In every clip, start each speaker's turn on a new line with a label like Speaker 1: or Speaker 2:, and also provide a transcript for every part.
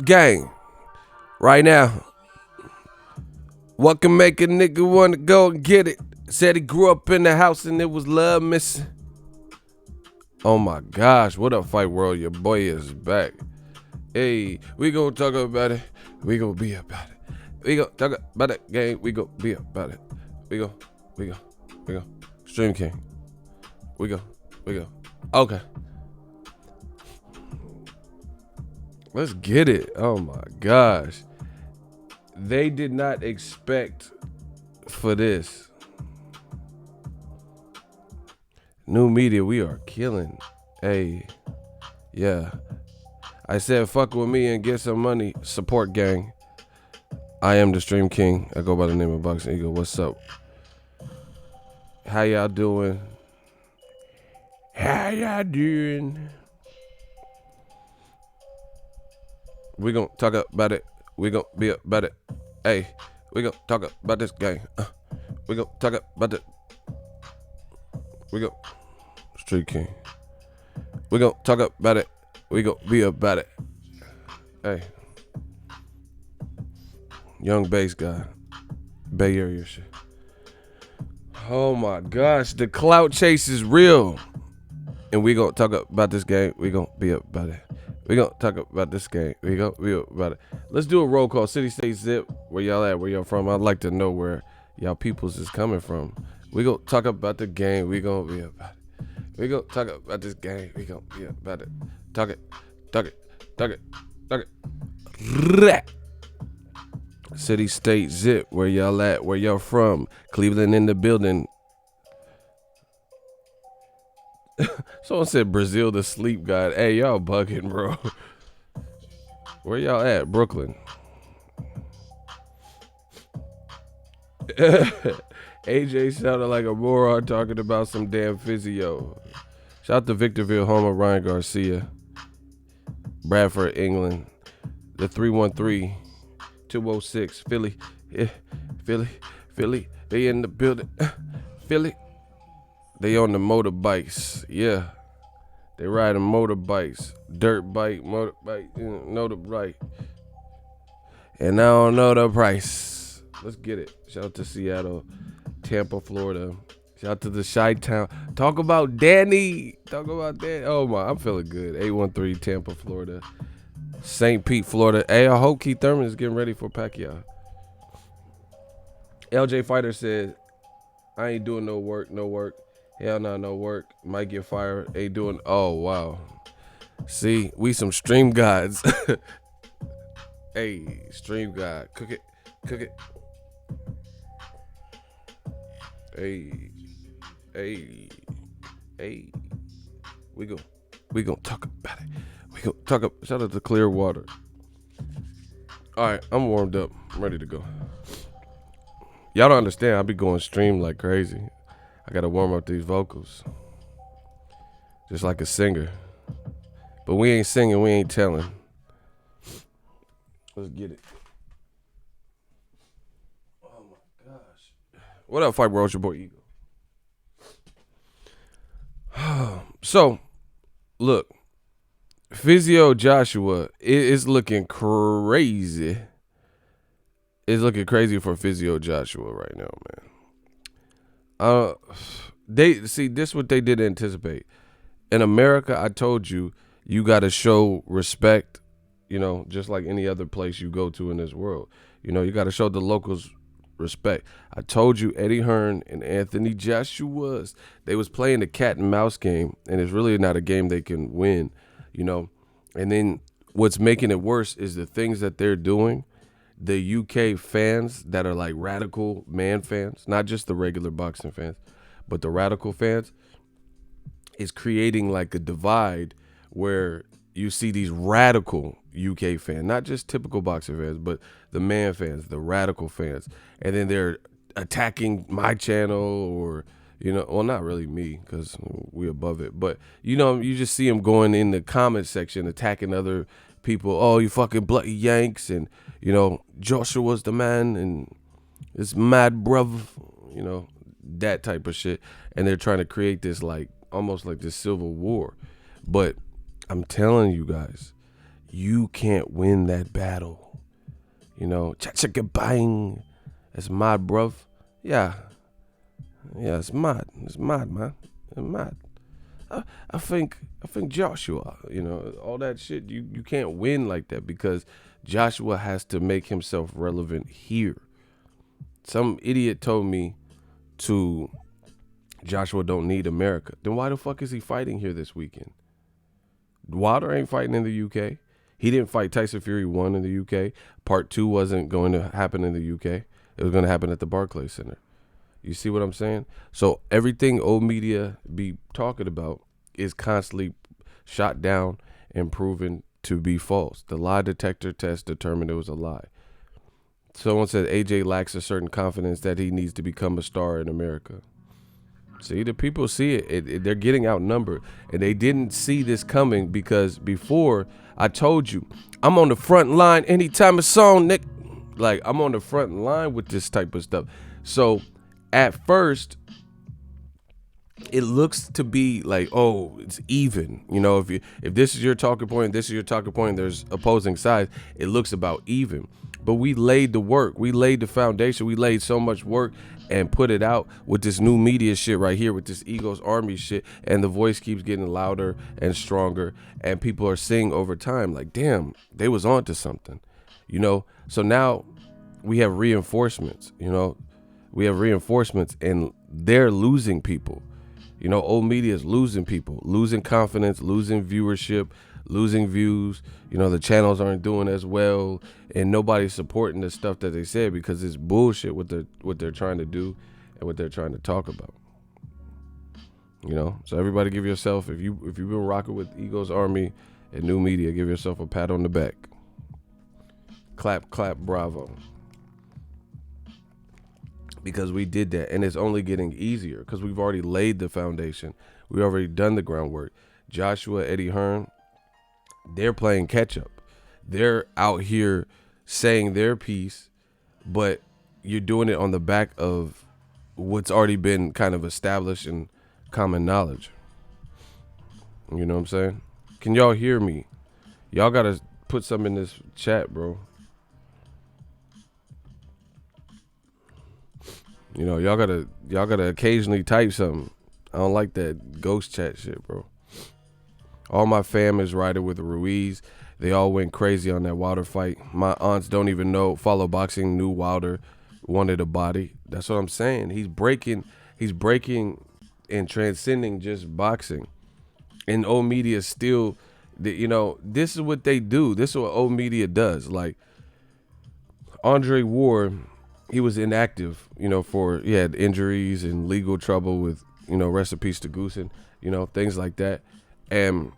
Speaker 1: Gang, right now, what can make a nigga wanna go and get it? Said he grew up in the house and it was love missing. Oh my gosh, what up, Fight World? Your boy is back. Hey, we gonna talk about it. We gonna be about it. We gonna talk about it, gang. We gonna be about it. We go. Stream King. We go. Okay. Let's get it. Oh my gosh. They did not expect for this. New media, we are killing. Hey, yeah. I said fuck with me and get some money. Support gang. I am the Stream King. I go by the name of Boxingego. What's up? How y'all doing? We gonna talk about it. We gonna be about it. Hey, we gonna talk about this gang. We gonna talk about it. We go Street King. We gonna talk about it. We gonna be about it. Hey, young bass guy, Bay Area shit. Oh my gosh, the clout chase is real, and we gonna talk about this game. We gonna be about it. We gonna talk about this game. We gonna be about it. Let's do a roll call. City, state, zip. Where y'all at? Where y'all from? I'd like to know where y'all peoples is coming from. We gonna talk about the game. We gonna be about it. We gonna talk about this game. We gonna be about it. Talk it. City, state, zip. Where y'all at? Where y'all from? Cleveland in the building. Someone said Brazil the sleep god. Hey, y'all bugging, bro. Where y'all at? Brooklyn. AJ sounded like a moron talking about some damn physio. Shout out to Victorville, home of Ryan Garcia. Bradford, England. The 313-206. Philly. Yeah. Philly. They in the building. Philly. They on the motorbikes. Yeah. They riding motorbikes. Dirt bike, motorbike. You know the right. And I don't know the price. Let's get it. Shout out to Seattle, Tampa, Florida. Shout out to the Chi-Town. Talk about Danny. Oh my, I'm feeling good. 813 Tampa, Florida. St. Pete, Florida. Hey, I hope Keith Thurman is getting ready for Pacquiao. LJ Fighter said, I ain't doing no work. Hell no work. Might get fired. Ain't doing. Oh, wow. See, we some stream gods. Hey, stream god. Cook it. Hey. We gonna talk about it. Shout out to Clearwater. All right, I'm warmed up. I'm ready to go. Y'all don't understand. I be going stream like crazy. I gotta warm up these vocals. Just like a singer. But we ain't singing, we ain't telling. Let's get it. Oh my gosh. What up, Fight World? Your boy Eagle. So, look. Physio Joshua is looking crazy. It's looking crazy for Physio Joshua right now, man. This is what they didn't anticipate. In America, I told you, you got to show respect, just like any other place you go to in this world. You got to show the locals respect. I told you Eddie Hearn and Anthony Joshua, they was playing the cat and mouse game, and it's really not a game they can win, And then what's making it worse is the things that they're doing. The UK fans that are like radical man fans, not just the regular boxing fans, but the radical fans, is creating like a divide where you see these radical UK fans, not just typical boxing fans, but the man fans, the radical fans. And then they're attacking my channel or, well, not really me because we above it. But, you just see them going in the comment section, attacking other people. Oh, you fucking bloody Yanks. And, Joshua's the man and it's mad bruv, that type of shit. And they're trying to create this like, almost like this civil war. But I'm telling you guys, You can't win that battle. You know, cha-chicka bang. It's mad, bruv. Yeah. Yeah, it's mad. It's mad, man. It's mad. I think Joshua, you know, all that shit, you can't win like that because Joshua has to make himself relevant here. Some idiot told me to Joshua don't need America. Then why the fuck is he fighting here this weekend? Wilder ain't fighting in the UK. He didn't fight Tyson Fury 1 in the UK. Part 2 wasn't going to happen in the UK. It was going to happen at the Barclays Center. You see what I'm saying? So everything old media be talking about is constantly shot down and proven to be false. The lie detector test determined it was a lie. Someone said AJ lacks a certain confidence that he needs to become a star in America. See, the people see it. They're getting outnumbered. And they didn't see this coming because before I told you, I'm on the front line anytime it's on, Nick. Like, I'm on the front line with this type of stuff. So at first, it looks to be like, oh, it's even. You know, if this is your talking point, this is your talking point, there's opposing sides, it looks about even. But we laid the work. We laid the foundation. We laid so much work and put it out with this new media shit right here, with this Eagles Army shit. And the voice keeps getting louder and stronger. And people are seeing over time, like, damn, they was onto something. You know, so now we have reinforcements, you know. We have reinforcements and they're losing people. You know, old media is losing people, losing confidence, losing viewership, losing views. You know, the channels aren't doing as well and nobody's supporting the stuff that they said because it's bullshit what they're trying to do and what they're trying to talk about. You know, so everybody give yourself, if you've been rocking with Eagles Army and new media, give yourself a pat on the back. Clap, clap, bravo. Because we did that, and it's only getting easier because we've already laid the foundation. We've already done the groundwork. Joshua, Eddie Hearn, they're playing catch up. They're out here saying their piece, but you're doing it on the back of what's already been kind of established and common knowledge. You know what I'm saying? Can y'all hear me? Y'all got to put something in this chat, bro. You know, y'all gotta occasionally type something. I don't like that ghost chat shit, bro. All my fam is riding with Ruiz. They all went crazy on that Wilder fight. My aunts don't even follow boxing, knew Wilder wanted a body. That's what I'm saying. He's breaking and transcending just boxing. And old media still, you know, this is what they do. This is what old media does. Like, Andre Ward, he was inactive, you know, he had injuries and legal trouble with, you know, rest in peace to Goosen, you know, things like that. And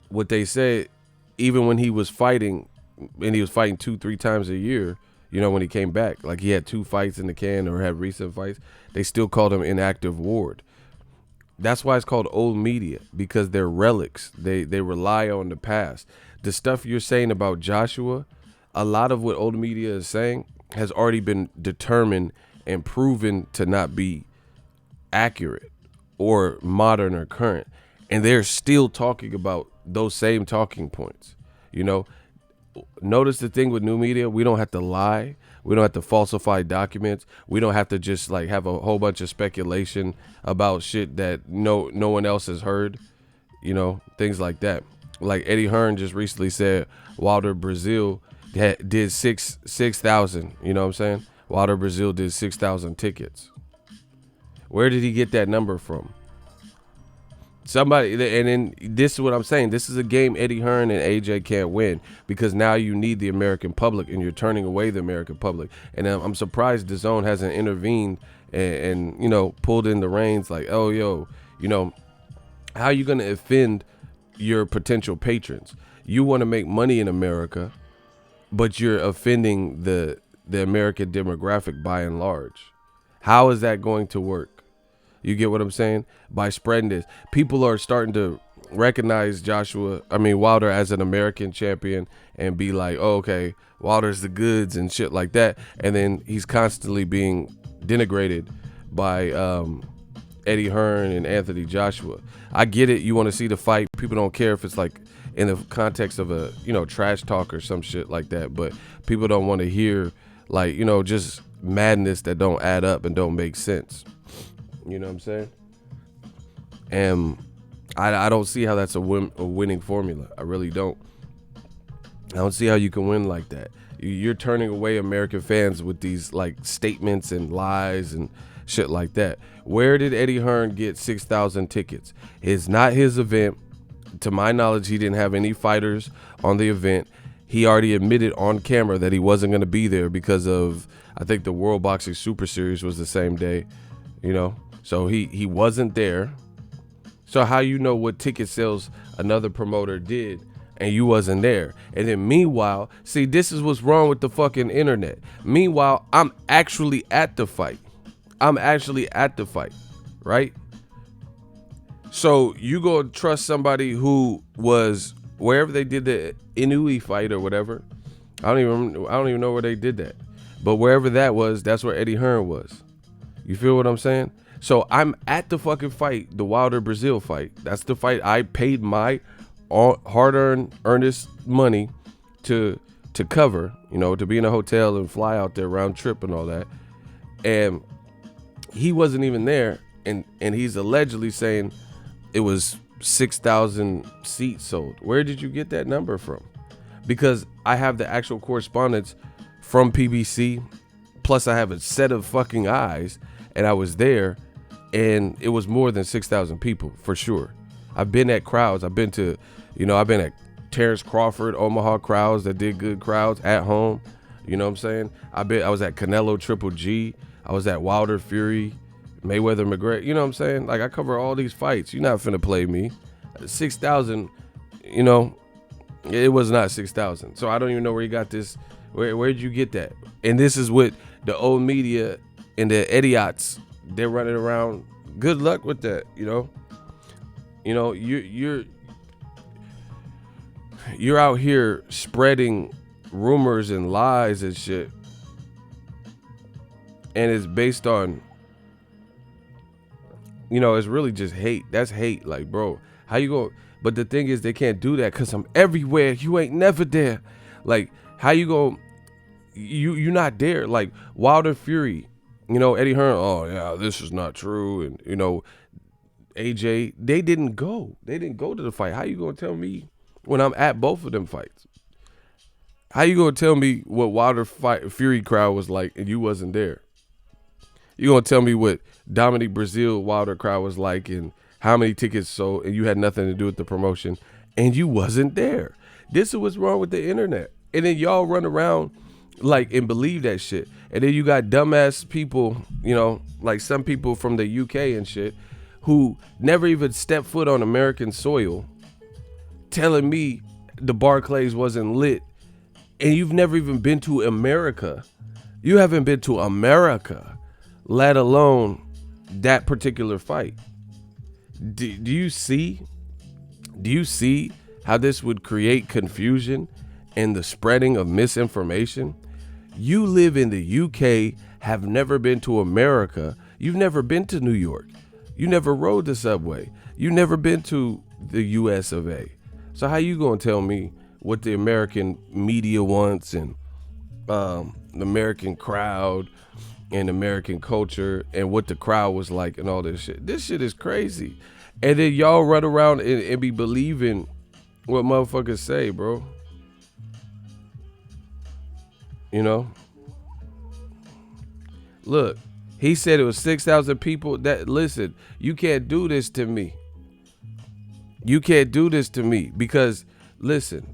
Speaker 1: what they said, even when he was fighting, and he was fighting 2-3 times a year, you know, when he came back, like he had 2 fights in the can or had recent fights, they still called him inactive Ward. That's why it's called old media, because they're relics. They rely on the past. The stuff you're saying about Joshua, a lot of what old media is saying has already been determined and proven to not be accurate or modern or current. And they're still talking about those same talking points. You know, notice the thing with new media, we don't have to lie. We don't have to falsify documents. We don't have to just like have a whole bunch of speculation about shit that no one else has heard. You know, things like that. Like Eddie Hearn just recently said Wilder Brazil did 6,000, you know what I'm saying? Wilder Brazil did 6,000 tickets. Where did he get that number from? Somebody, and then this is what I'm saying. This is a game Eddie Hearn and AJ can't win because now you need the American public and you're turning away the American public. And I'm surprised DAZN hasn't intervened and you know, pulled in the reins like, oh, yo, you know, how are you going to offend your potential patrons? You want to make money in America, but you're offending the American demographic by and large. How is that going to work? You get what I'm saying? By spreading this, people are starting to recognize Wilder as an American champion and be like, oh, okay, Wilder's the goods and shit like that. And then he's constantly being denigrated by Eddie Hearn and Anthony Joshua. I get it. You want to see the fight. People don't care if it's like in the context of a, trash talk or some shit like that. But people don't want to hear like, just madness that don't add up and don't make sense. You know what I'm saying? And I don't see how that's a winning formula. I really don't. I don't see how you can win like that. You're turning away American fans with these like statements and lies and shit like that. Where did Eddie Hearn get 6,000 tickets? It's not his event. To my knowledge, he didn't have any fighters on the event. He already admitted on camera that he wasn't going to be there because of, I think the World Boxing Super Series was the same day, So he wasn't there. So how you know what ticket sales another promoter did and you wasn't there? And then meanwhile, see, this is what's wrong with the fucking internet. Meanwhile, I'm actually at the fight. Right? So you go trust somebody who was wherever they did the Inui fight or whatever. I don't even know where they did that. But wherever that was, that's where Eddie Hearn was. You feel what I'm saying? So I'm at the fucking fight, the Wilder Brazil fight. That's the fight I paid my hard-earned, earnest money to cover, to be in a hotel and fly out there round trip and all that. And he wasn't even there, and he's allegedly saying it was 6,000 seats sold. Where did you get that number from? Because I have the actual correspondence from PBC, plus I have a set of fucking eyes, and I was there, and it was more than 6,000 people for sure. I've been at crowds. I've been at Terrence Crawford, Omaha crowds that did good crowds at home. You know what I'm saying? I was at Canelo Triple G. I was at Wilder Fury, Mayweather McGregor. You know what I'm saying? Like, I cover all these fights. You're not finna play me. 6,000, it was not 6,000. So I don't even know where you got this. Where'd you get that? And this is what the old media and the idiots, they're running around. Good luck with that, you're out here spreading rumors and lies and shit, and it's based on, it's really just hate. That's hate. Like, bro, how you go? But the thing is, they can't do that because I'm everywhere. You ain't never there. Like, how you go? You're not there. Like Wilder Fury, Eddie Hearn. Oh yeah, this is not true. And AJ, they didn't go. They didn't go to the fight. How you gonna tell me when I'm at both of them fights? How you gonna tell me what Wilder Fury crowd was like and you wasn't there? You gonna tell me what Dominic Brazil Wilder crowd was like and how many tickets sold and you had nothing to do with the promotion and you wasn't there? This is what's wrong with the internet. And then y'all run around like and believe that shit. And then you got dumbass people, like some people from the UK and shit who never even stepped foot on American soil telling me the Barclays wasn't lit. And you've never even been to America. You haven't been to America, let alone that particular fight. Do you see how this would create confusion and the spreading of misinformation? You live in the UK, have never been to America. You've never been to New York. You never rode the subway. You never been to the US of A. So how you gonna tell me what the American media wants and the American crowd and American culture and what the crowd was like and all this shit? This shit is crazy. And then y'all run around and be believing what motherfuckers say, bro. Look, he said it was 6,000 people. Listen, you can't do this to me. You can't do this to me because, listen,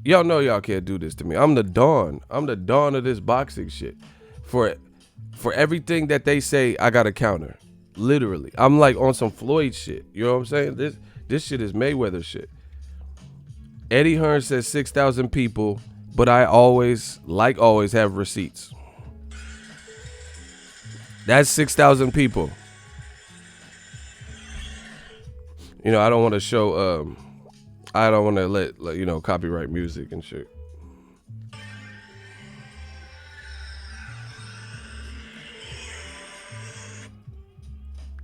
Speaker 1: y'all know y'all can't do this to me. I'm the dawn. I'm the dawn of this boxing shit. For everything that they say, I got a counter. Literally. I'm like on some Floyd shit. You know what I'm saying? This shit is Mayweather shit. Eddie Hearn says 6,000 people, but I always have receipts. That's 6,000 people. I don't want to show, I don't want to let copyright music and shit.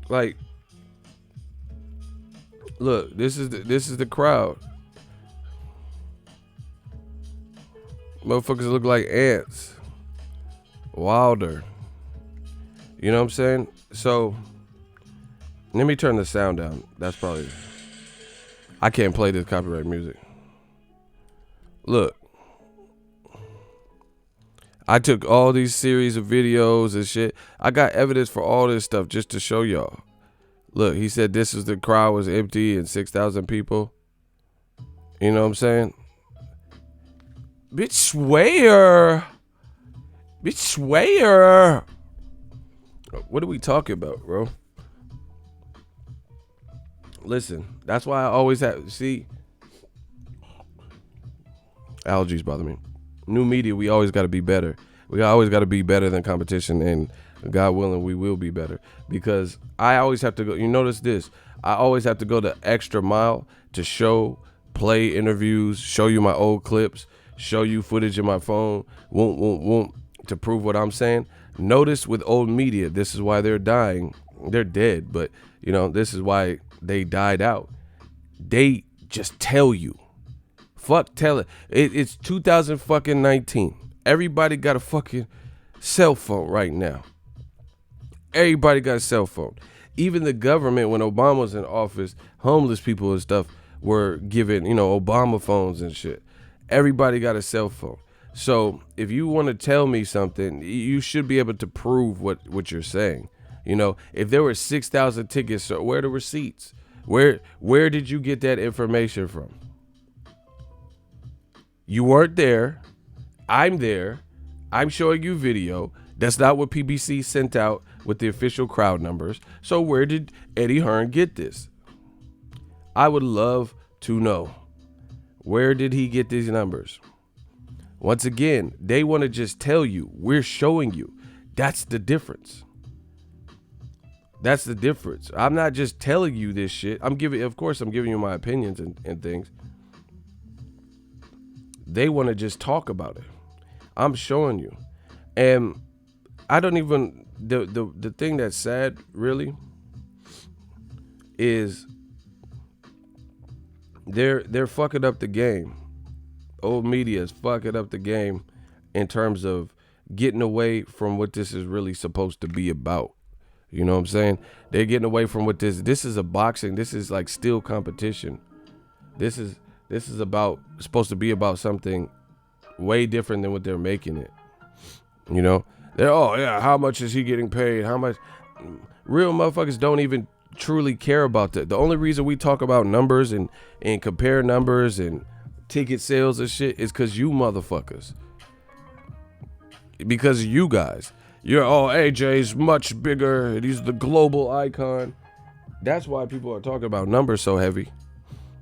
Speaker 1: Like, Look, this is the crowd. Motherfuckers look like ants. Wilder. You know what I'm saying? So, let me turn the sound down. That's probably... I can't play this copyright music. Look. I took all these series of videos and shit. I got evidence for all this stuff just to show y'all. Look, he said this is the crowd was empty and 6,000 people. You know what I'm saying? Bitch, swear. Bitch, swear. What are we talking about, bro? Listen, that's why I always have... See? Allergies bother me. New media, we always got to be better. We always got to be better than competition, and God willing, we will be better. Because I always have to go... You notice this. I always have to go the extra mile to show, play interviews, show you my old clips, show you footage in my phone, to prove what I'm saying. Notice with old media, this is why they're dying. They're dead, but, you know, this is why they died out. They just tell you. Fuck tell it. It's 2019. Everybody got a fucking cell phone right now. Everybody got a cell phone. Even the government, when Obama was in office, homeless people and stuff were given, you know, Obama phones and shit. Everybody got a cell phone. So if you want to tell me something, you should be able to prove what you're saying. You know, if there were 6,000 tickets, so where are the receipts? Where did you get that information from? You weren't there. I'm there. I'm showing you video. That's not what PBC sent out with the official crowd numbers. So where did Eddie Hearn get this? I would love to know. Where did he get these numbers? Once again, they want to just tell you. We're showing you. That's the difference. That's the difference. I'm not just telling you this shit. Of course, I'm giving you my opinions and things. They want to just talk about it. I'm showing you. And I don't even, the thing that's sad, really, is they're fucking up the game. Old media is fucking up the game in terms of getting away from what this is really supposed to be about. You know what I'm saying? They're getting away from what this is a boxing. This is like still competition. This is supposed to be about something way different than what they're making it. You know? How much is he getting paid? How much? Real motherfuckers don't even truly care about that. The only reason we talk about numbers and compare numbers and ticket sales and shit is because you motherfuckers. Because you guys. AJ's much bigger and he's the global icon. That's why people are talking about numbers so heavy.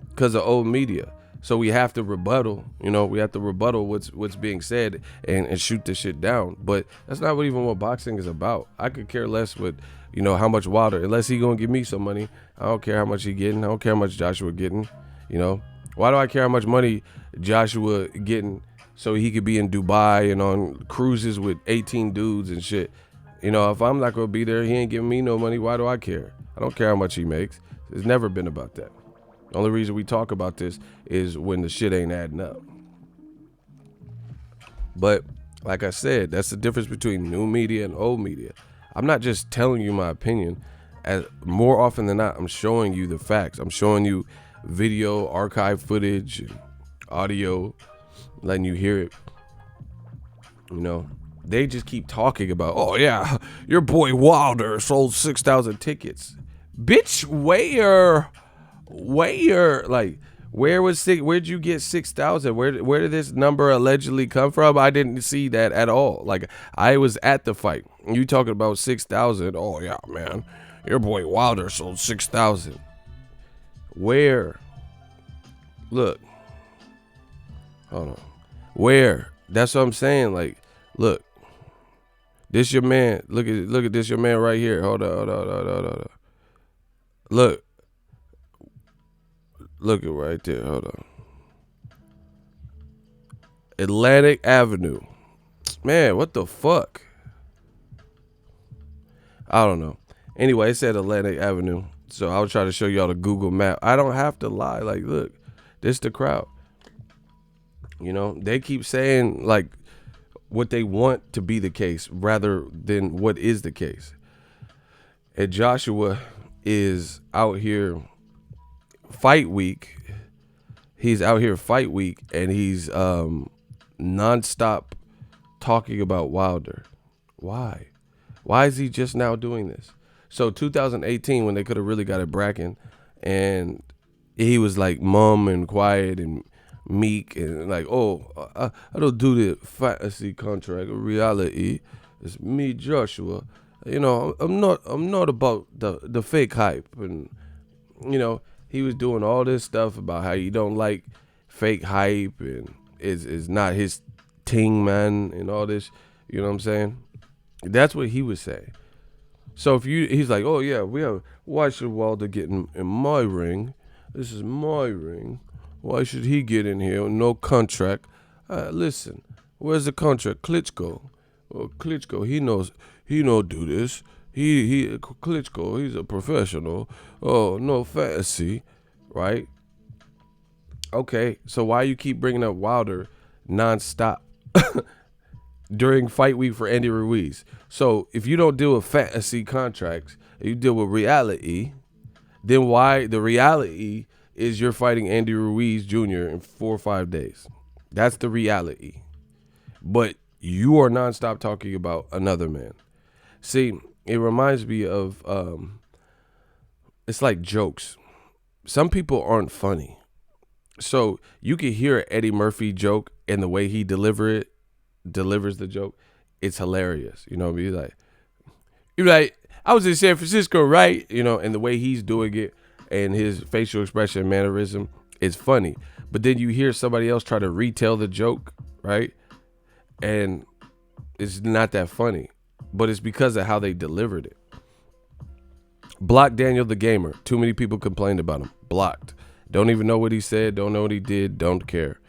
Speaker 1: Because of old media. So we have to rebuttal, what's being said and shoot this shit down. But that's not what boxing is about. I could care less with, how much Wilder, unless he gonna give me some money. I don't care how much he getting. I don't care how much Joshua getting, Why do I care how much money Joshua getting so he could be in Dubai and on cruises with 18 dudes and shit? If I'm not gonna be there, he ain't giving me no money. Why do I care? I don't care how much he makes. It's never been about that. The only reason we talk about this is when the shit ain't adding up. But like I said, that's the difference between new media and old media. I'm not just telling you my opinion. As more often than not, I'm showing you the facts. I'm showing you video, archive footage, audio, letting you hear it. They just keep talking about, your boy Wilder sold 6,000 tickets. Bitch, where'd you get 6,000? Where did this number allegedly come from? I didn't see that at all. Like, I was at the fight. You talking about 6,000? Oh yeah, man, your boy Wilder sold 6,000. Where? Look, hold on. Where? That's what I'm saying. Like, look, this your man. Look at this your man right here. Hold on. Look it right there. Hold on. Atlantic Avenue. Man, what the fuck? I don't know. Anyway, it said Atlantic Avenue. So I was trying to show y'all the Google map. I don't have to lie. Like, look, this the crowd. You know, they keep saying like what they want to be the case rather than what is the case. And Joshua is out here fight week. He's out here fight week, and he's nonstop talking about Wilder. Why? Why is he just now doing this? So 2018, when they could have really got it bracking, and he was like mum and quiet and meek and like, oh, I don't do the fantasy contract. Reality, it's me, Joshua. You know, I'm not about the fake hype. And you know, he was doing all this stuff about how you don't like fake hype and is not his ting, man, and all this. You know what I'm saying? That's what he was saying. So he's like, oh yeah, why should Wilder get in my ring? This is my ring. Why should he get in here? No contract. Listen, where's the contract? Klitschko. Oh, Klitschko, he don't do this. Klitschko, he's a professional. Oh, no fantasy, right? Okay, so why you keep bringing up Wilder nonstop during fight week for Andy Ruiz? So if you don't deal with fantasy contracts, you deal with reality, then why the reality is you're fighting Andy Ruiz Jr. in 4 or 5 days. That's the reality. But you are nonstop talking about another man. See, it reminds me of, it's like jokes. Some people aren't funny. So you can hear an Eddie Murphy joke and the way he delivers the joke, it's hilarious. You know, you're like, I was in San Francisco, right? You know, and the way he's doing it and his facial expression and mannerism is funny. But then you hear somebody else try to retell the joke, right? And it's not that funny. But it's because of how they delivered it. Block Daniel the Gamer. Too many people complained about him. Blocked. Don't even know what he said. Don't know what he did. Don't care.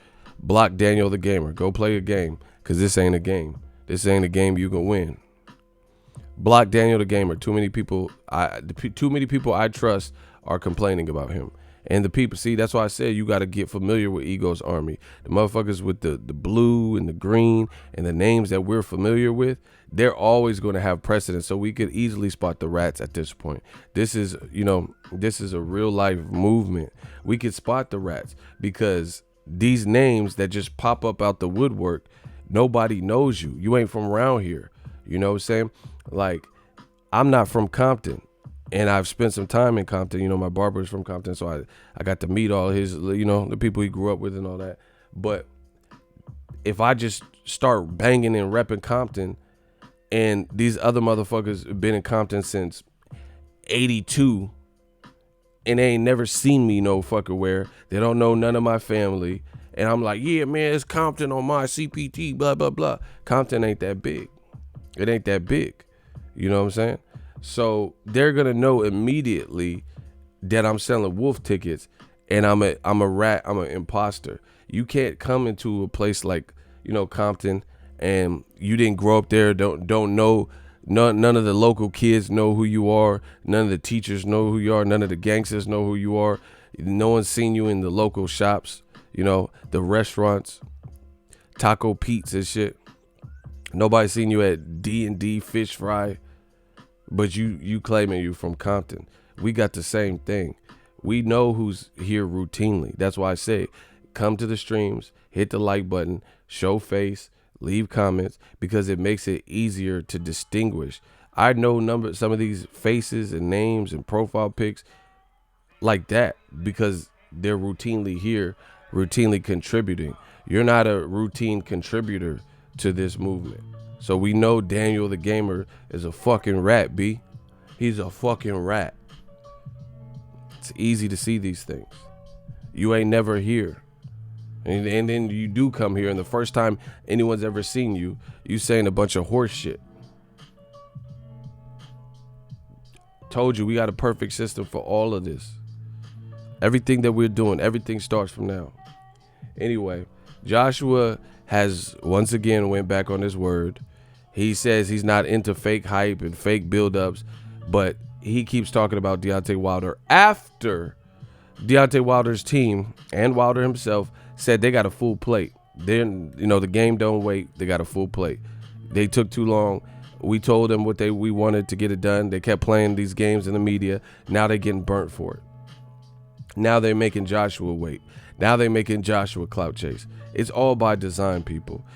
Speaker 1: Block Daniel the Gamer. Go play a game. Because this ain't a game. This ain't a game you can win. Block Daniel the Gamer. Too many people I trust are complaining about him. And the people, see, that's why I said you got to get familiar with Ego's army. The motherfuckers with the blue and the green and the names that we're familiar with, they're always going to have precedence. So we could easily spot the rats at this point. This is a real life movement. We could spot the rats because these names that just pop up out the woodwork, nobody knows you. You ain't from around here. You know what I'm saying? Like, I'm not from Compton. And I've spent some time in Compton. You know, my barber's from Compton, so I got to meet all his, you know, the people he grew up with and all that. But if I just start banging and repping Compton, and these other motherfuckers have been in Compton since 82, and they ain't never seen me no fucking where. They don't know none of my family. And I'm like, yeah, man, it's Compton on my CPT, blah, blah, blah. Compton ain't that big. It ain't that big. You know what I'm saying? So they're gonna know immediately that I'm selling wolf tickets and I'm a rat, I'm an imposter. You can't come into a place like, you know, Compton and you didn't grow up there, don't know, none of the local kids know who you are, none of the teachers know who you are, none of the gangsters know who you are. No one's seen you in the local shops, you know, the restaurants, Taco Pete's and shit. Nobody's seen you at D&D Fish Fry. But you claiming you from Compton. We got the same thing. We know who's here routinely. That's why I say, come to the streams, hit the like button, show face, leave comments, because it makes it easier to distinguish. I know some of these faces and names and profile pics like that because they're routinely here, routinely contributing. You're not a routine contributor to this movement. So we know Daniel the Gamer is a fucking rat, B. He's a fucking rat. It's easy to see these things. You ain't never here. And then you do come here, and the first time anyone's ever seen you, you saying a bunch of horse shit. Told you we got a perfect system for all of this. Everything that we're doing, everything starts from now. Anyway, Joshua has once again went back on his word. He says he's not into fake hype and fake buildups, but he keeps talking about Deontay Wilder after Deontay Wilder's team and Wilder himself said they got a full plate. Then, the game don't wait. They got a full plate. They took too long. We told them what we wanted to get it done. They kept playing these games in the media. Now they're getting burnt for it. Now they're making Joshua wait. Now they're making Joshua clout chase. It's all by design, people.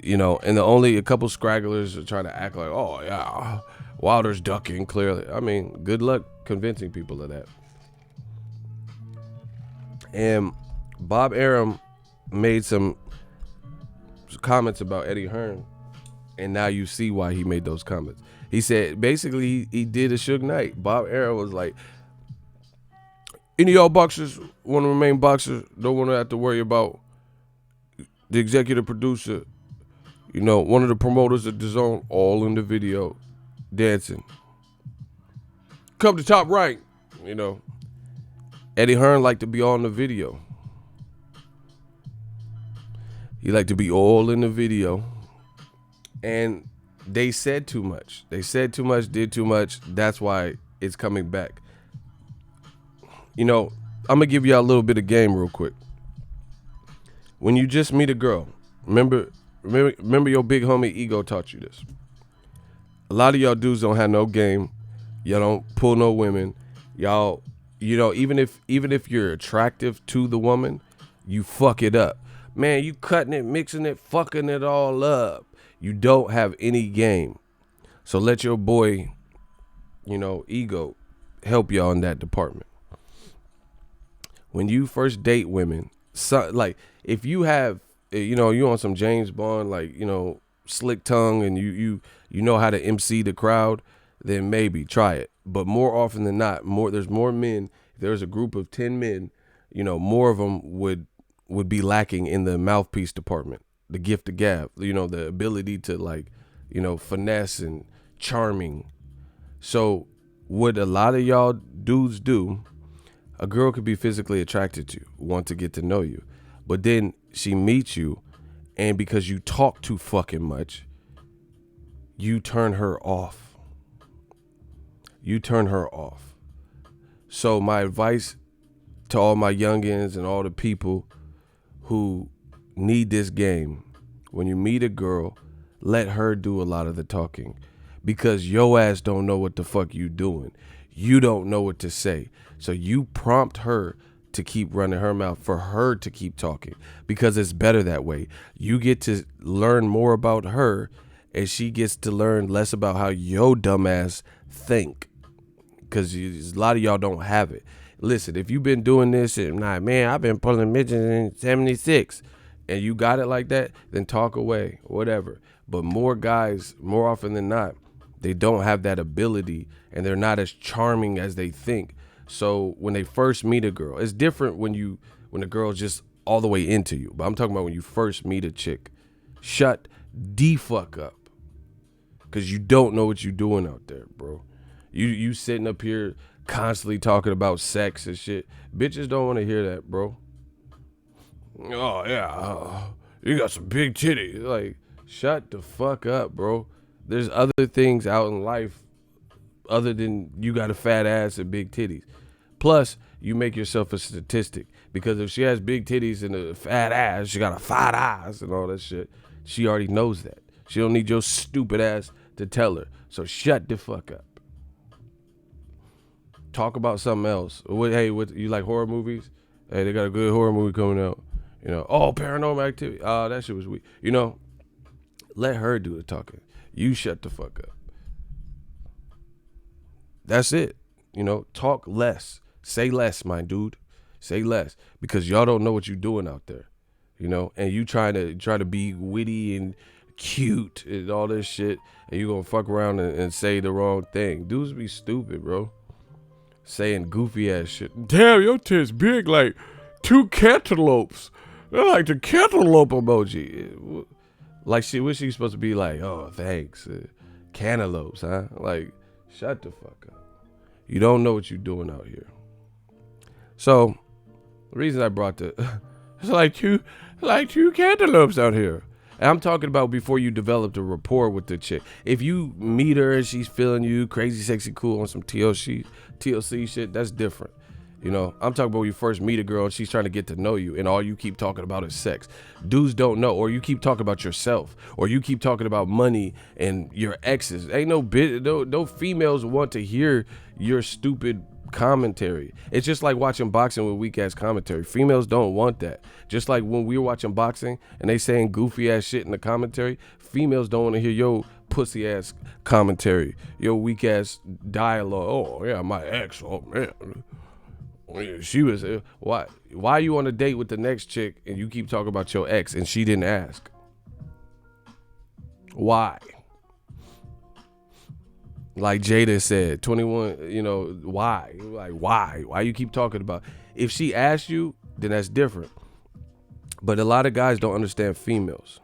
Speaker 1: And the only a couple scragglers are trying to act like, oh yeah, Wilder's ducking clearly. I mean, good luck convincing people of that. And Bob Arum made some comments about Eddie Hearn, and now you see why he made those comments. He said basically he did a Suge Knight. Bob Arum was like, any of y'all boxers want to remain boxers, don't want to have to worry about the executive producer, one of the promoters at DAZN, all in the video, dancing. Come to top right, Eddie Hearn liked to be all in the video. He liked to be all in the video. And they said too much. They said too much, did too much. That's why it's coming back. I'm going to give y'all a little bit of game real quick. When you just meet a girl, remember your big homie Ego taught you this. A lot of y'all dudes don't have no game. Y'all don't pull no women. Y'all, even if you're attractive to the woman, you fuck it up. Man, you cutting it, mixing it, fucking it all up. You don't have any game. So let your boy, Ego, help y'all in that department. When you first date women, if you have, you on some James Bond, slick tongue, and you know how to MC the crowd, then maybe try it. But more often than not, there's more men. If there's a group of 10 men, more of them would be lacking in the mouthpiece department, the gift of gab, the ability to finesse and charming. So what a lot of y'all dudes do, a girl could be physically attracted to you, want to get to know you, but then she meets you, and because you talk too fucking much, you turn her off. So my advice to all my youngins and all the people who need this game, when you meet a girl, let her do a lot of the talking, because your ass don't know what the fuck you doing. You don't know what to say. So you prompt her to keep running her mouth, for her to keep talking, because it's better that way. You get to learn more about her, and she gets to learn less about how your dumbass think, because a lot of y'all don't have it. Listen, if you've been doing this and I've been pulling midgets in 76, and you got it like that, then talk away, whatever. But more guys, more often than not, they don't have that ability, and they're not as charming as they think. So when they first meet a girl, it's different when the girl's just all the way into you. But I'm talking about when you first meet a chick. Shut the fuck up, because you don't know what you're doing out there, bro. You sitting up here constantly talking about sex and shit. Bitches don't want to hear that, bro. Oh yeah, you got some big titties. Like, shut the fuck up, bro. There's other things out in life other than you got a fat ass and big titties. Plus, you make yourself a statistic, because if she has big titties and a fat ass, she got a fat ass and all that shit, she already knows that. She don't need your stupid ass to tell her. So shut the fuck up. Talk about something else. What you like horror movies? Hey, they got a good horror movie coming out. Paranormal Activity. Oh, that shit was weak. Let her do the talking. You shut the fuck up. That's it. Talk less. Say less, my dude. Say less, because y'all don't know what you're doing out there. And you try to be witty and cute and all this shit, and you gonna fuck around and say the wrong thing. Dudes be stupid, bro. Saying goofy ass shit. Damn, your tits big like 2 cantaloupes. They're like the cantaloupe emoji. Like, what she supposed to be like? Oh, thanks. Cantaloupes, huh? Like, shut the fuck up. You don't know what you're doing out here. So, the reason I brought it's like two cantaloupes out here. And I'm talking about before you developed a rapport with the chick. If you meet her and she's feeling you crazy, sexy, cool on some TLC shit, that's different. You know, I'm talking about when you first meet a girl and she's trying to get to know you and all you keep talking about is sex. Dudes don't know, or you keep talking about yourself, or you keep talking about money and your exes. Ain't no females want to hear your stupid commentary. It's just like watching boxing with weak ass commentary. Females don't want that. Just like when we were watching boxing and they saying goofy ass shit in the commentary, females don't want to hear your pussy ass commentary, your weak ass dialogue. Oh yeah, my ex. Oh man. She was why are you on a date with the next chick and you keep talking about your ex and she didn't ask? Why? Like Jada said, 21, you know, why? Like why you keep talking about? If she asked you, then that's different. But a lot of guys don't understand females.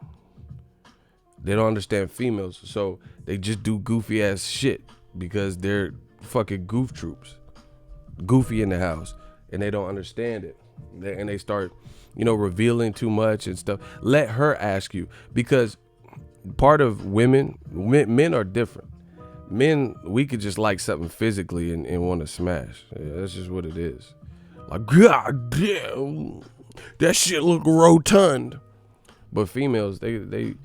Speaker 1: They don't understand females, so they just do goofy ass shit because they're fucking goof troops. Goofy in the house, and they don't understand it, and they start, you know, revealing too much and stuff. Let her ask you, because part of men are different. Men, we could just like something physically and want to smash. Yeah, that's just what it is. Like, god damn, that shit look rotund. But females, they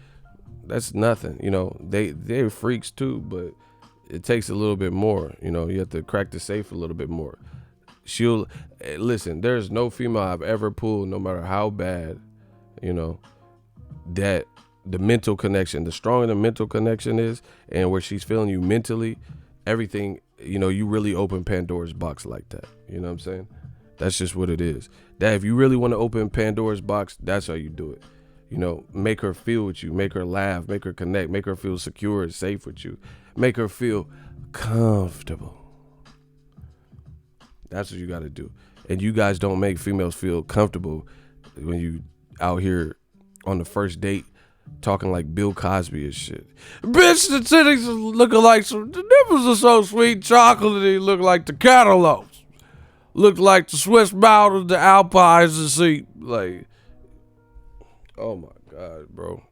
Speaker 1: that's nothing, you know. They're freaks too, but it takes a little bit more, you know. You have to crack the safe a little bit more. She'll listen. There's no female I've ever pulled, no matter how bad, you know, that the mental connection, the stronger the mental connection is, and where she's feeling you mentally, everything, you know, you really open Pandora's box like that. You know what I'm saying? That's just what it is. That if you really want to open Pandora's box, that's how you do it. You know, make her feel with you, make her laugh, make her connect, make her feel secure and safe with you, make her feel comfortable. That's what you got to do. And you guys don't make females feel comfortable when you out here on the first date talking like Bill Cosby and shit. Bitch, the titties are looking like some, the nipples are so sweet, chocolatey, look like the cantaloupes. Look like the Swiss Mountains, the Alpines, and see, like, oh my God, bro.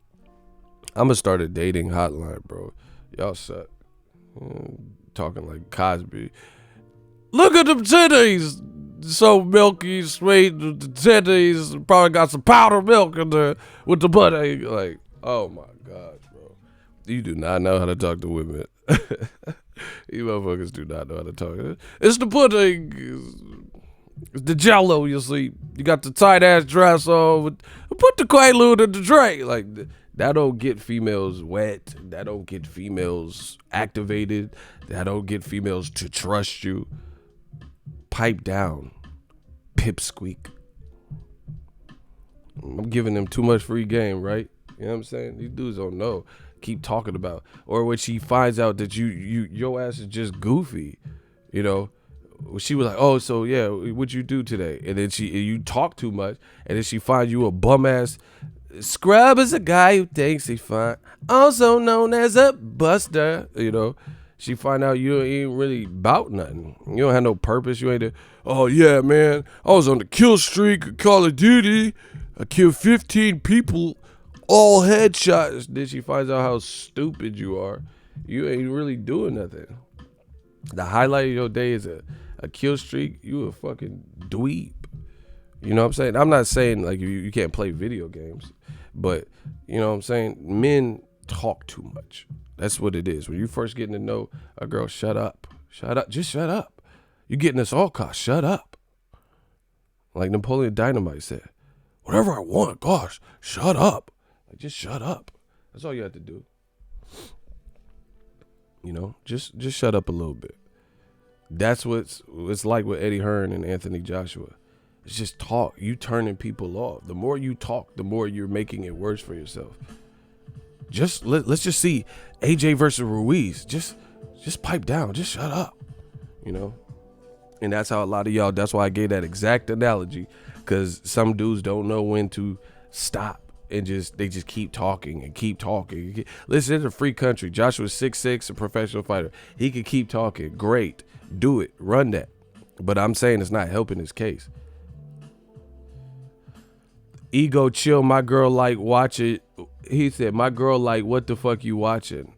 Speaker 1: I'm going to start a dating hotline, bro. Y'all suck. Talking like Cosby. Look at them titties. So milky, sweet. The titties probably got some powdered milk in there with the butt egg. Like, oh my God, bro. You do not know how to talk to women. You motherfuckers do not know how to talk. It's the pudding. It's the jello, you see. You got the tight ass dress on. Put the Quaalude in the tray. Like, that don't get females wet. That don't get females activated. That don't get females to trust you. Pipe down. Pipsqueak. I'm giving them too much free game, right? You know what I'm saying? These dudes don't know. Keep talking about. Or when she finds out that your ass is just goofy, you know. She was like, oh, so yeah, what'd you do today? And then you talk too much, and then she finds you a bum ass. Scrub is a guy who thinks he's fine, also known as a buster, you know. She find out you ain't really about nothing. You don't have no purpose. You ain't oh yeah, man, I was on the kill streak of Call of Duty. I killed 15 people, all headshots. Then she finds out how stupid you are. You ain't really doing nothing. The highlight of your day is a kill streak. You a fucking dweeb. You know what I'm saying? I'm not saying like you can't play video games, but you know what I'm saying? Men talk too much. That's what it is. When you first getting to know a girl, shut up. Shut up. Just shut up. You getting this all cost. Shut up. Like Napoleon Dynamite said, whatever I want, gosh, shut up. Like, just shut up. That's all you have to do. You know, just shut up a little bit. That's what's like with Eddie Hearn and Anthony Joshua. It's just talk. You turning people off. The more you talk, the more you're making it worse for yourself. Let's just see AJ versus Ruiz. Just pipe down. Just shut up. You know? And that's how a lot of y'all, that's why I gave that exact analogy. Because some dudes don't know when to stop. And they just keep talking and keep talking. Listen, it's a free country. Joshua's 6'6", a professional fighter. He could keep talking. Great. Do it. Run that. But I'm saying it's not helping his case. Ego chill. My girl like watch it. He said, my girl like, what the fuck you watching?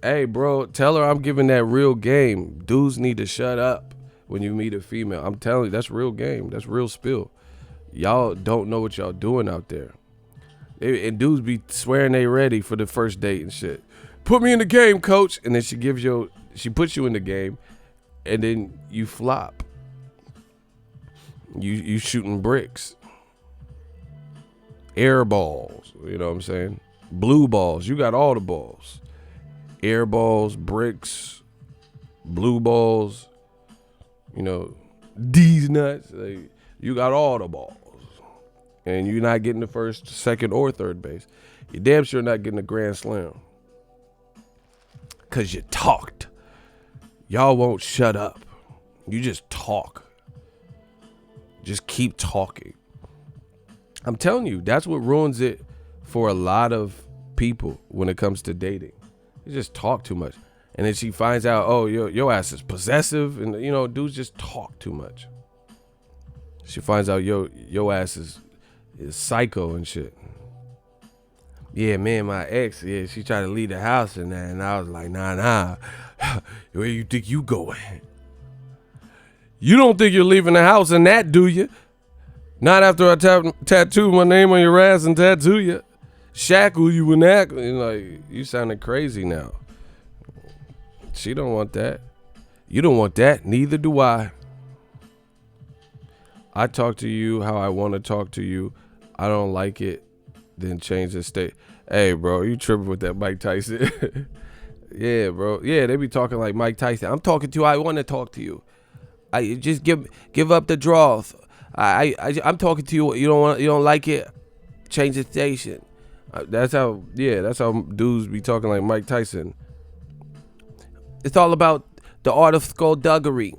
Speaker 1: Hey, bro, tell her I'm giving that real game. Dudes need to shut up when you meet a female. I'm telling you, that's real game. That's real spill. Y'all don't know what y'all doing out there. And dudes be swearing they ready for the first date and shit. Put me in the game, coach. And then she puts you in the game, and then you flop. You shooting bricks. Air balls, you know what I'm saying? Blue balls, you got all the balls. Air balls, bricks, blue balls, you know, D's nuts. Like, you got all the balls. And you're not getting the first, second, or third base. You're damn sure not getting a grand slam. Because you talked. Y'all won't shut up. You just talk. Just keep talking. I'm telling you, that's what ruins it for a lot of people when it comes to dating. You just talk too much. And then she finds out, oh, your ass is possessive. And, you know, dudes just talk too much. She finds out your ass is psycho and shit. Yeah, man, my ex, she tried to leave the house and that. And I was like, nah. Where you think you going? You don't think you're leaving the house in that, do you? Not after I tattoo my name on your ass and tattoo you. Shackle you and that. Like, you sounding crazy now. She don't want that. You don't want that. Neither do I. I talk to you how I want to talk to you. I don't like it. Then change the state. Hey, bro, you tripping with that Mike Tyson. Yeah, bro. Yeah, they be talking like Mike Tyson. I'm talking to you. I want to talk to you. I just give up the draws. I'm talking to you. You don't like it. Change the station. That's how dudes be talking like Mike Tyson. It's all about the art of skullduggery.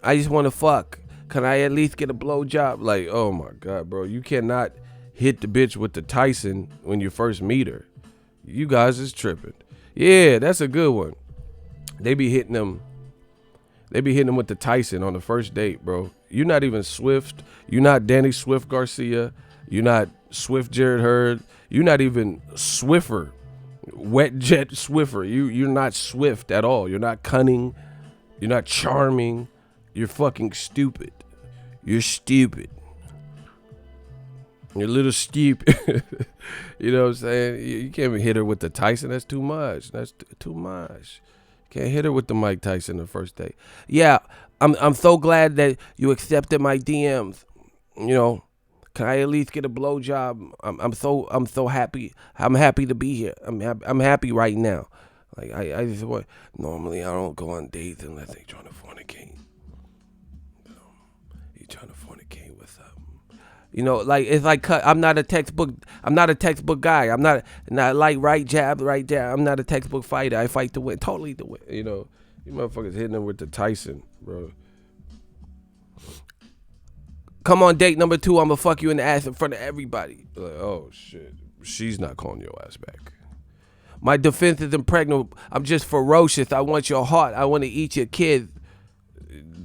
Speaker 1: I just want to fuck. Can I at least get a blowjob? Like, oh my God, bro. You cannot hit the bitch with the Tyson when you first meet her. You guys is tripping. Yeah, that's a good one. They be hitting them with the Tyson on the first date, bro. You're not even Swift. You're not Danny Swift Garcia. You're not Swift Jared Hurd. You're not even Swiffer. Wet Jet Swiffer. You're not Swift at all. You're not cunning. You're not charming. You're fucking stupid. You're stupid. You're a little stupid. You know what I'm saying? You can't even hit her with the Tyson. That's too much. That's too much. Can't hit her with the Mike Tyson the first day. Yeah, I'm so glad that you accepted my DMs. You know, can I at least get a blowjob? I'm so happy. I'm happy to be here. I'm happy right now. Like I just want. Normally I don't go on dates unless they trying to fornicate. You trying to fornicate with you know, like it's like I'm not a textbook guy. I'm not like right jab, right jab. I'm not a textbook fighter. I fight to win, totally to win. You know, you motherfuckers hitting them with the Tyson, bro. Come on date number 2. I'm gonna fuck you in the ass in front of everybody. Like, oh shit, she's not calling your ass back. My defense is impregnable. I'm just ferocious. I want your heart. I want to eat your kid.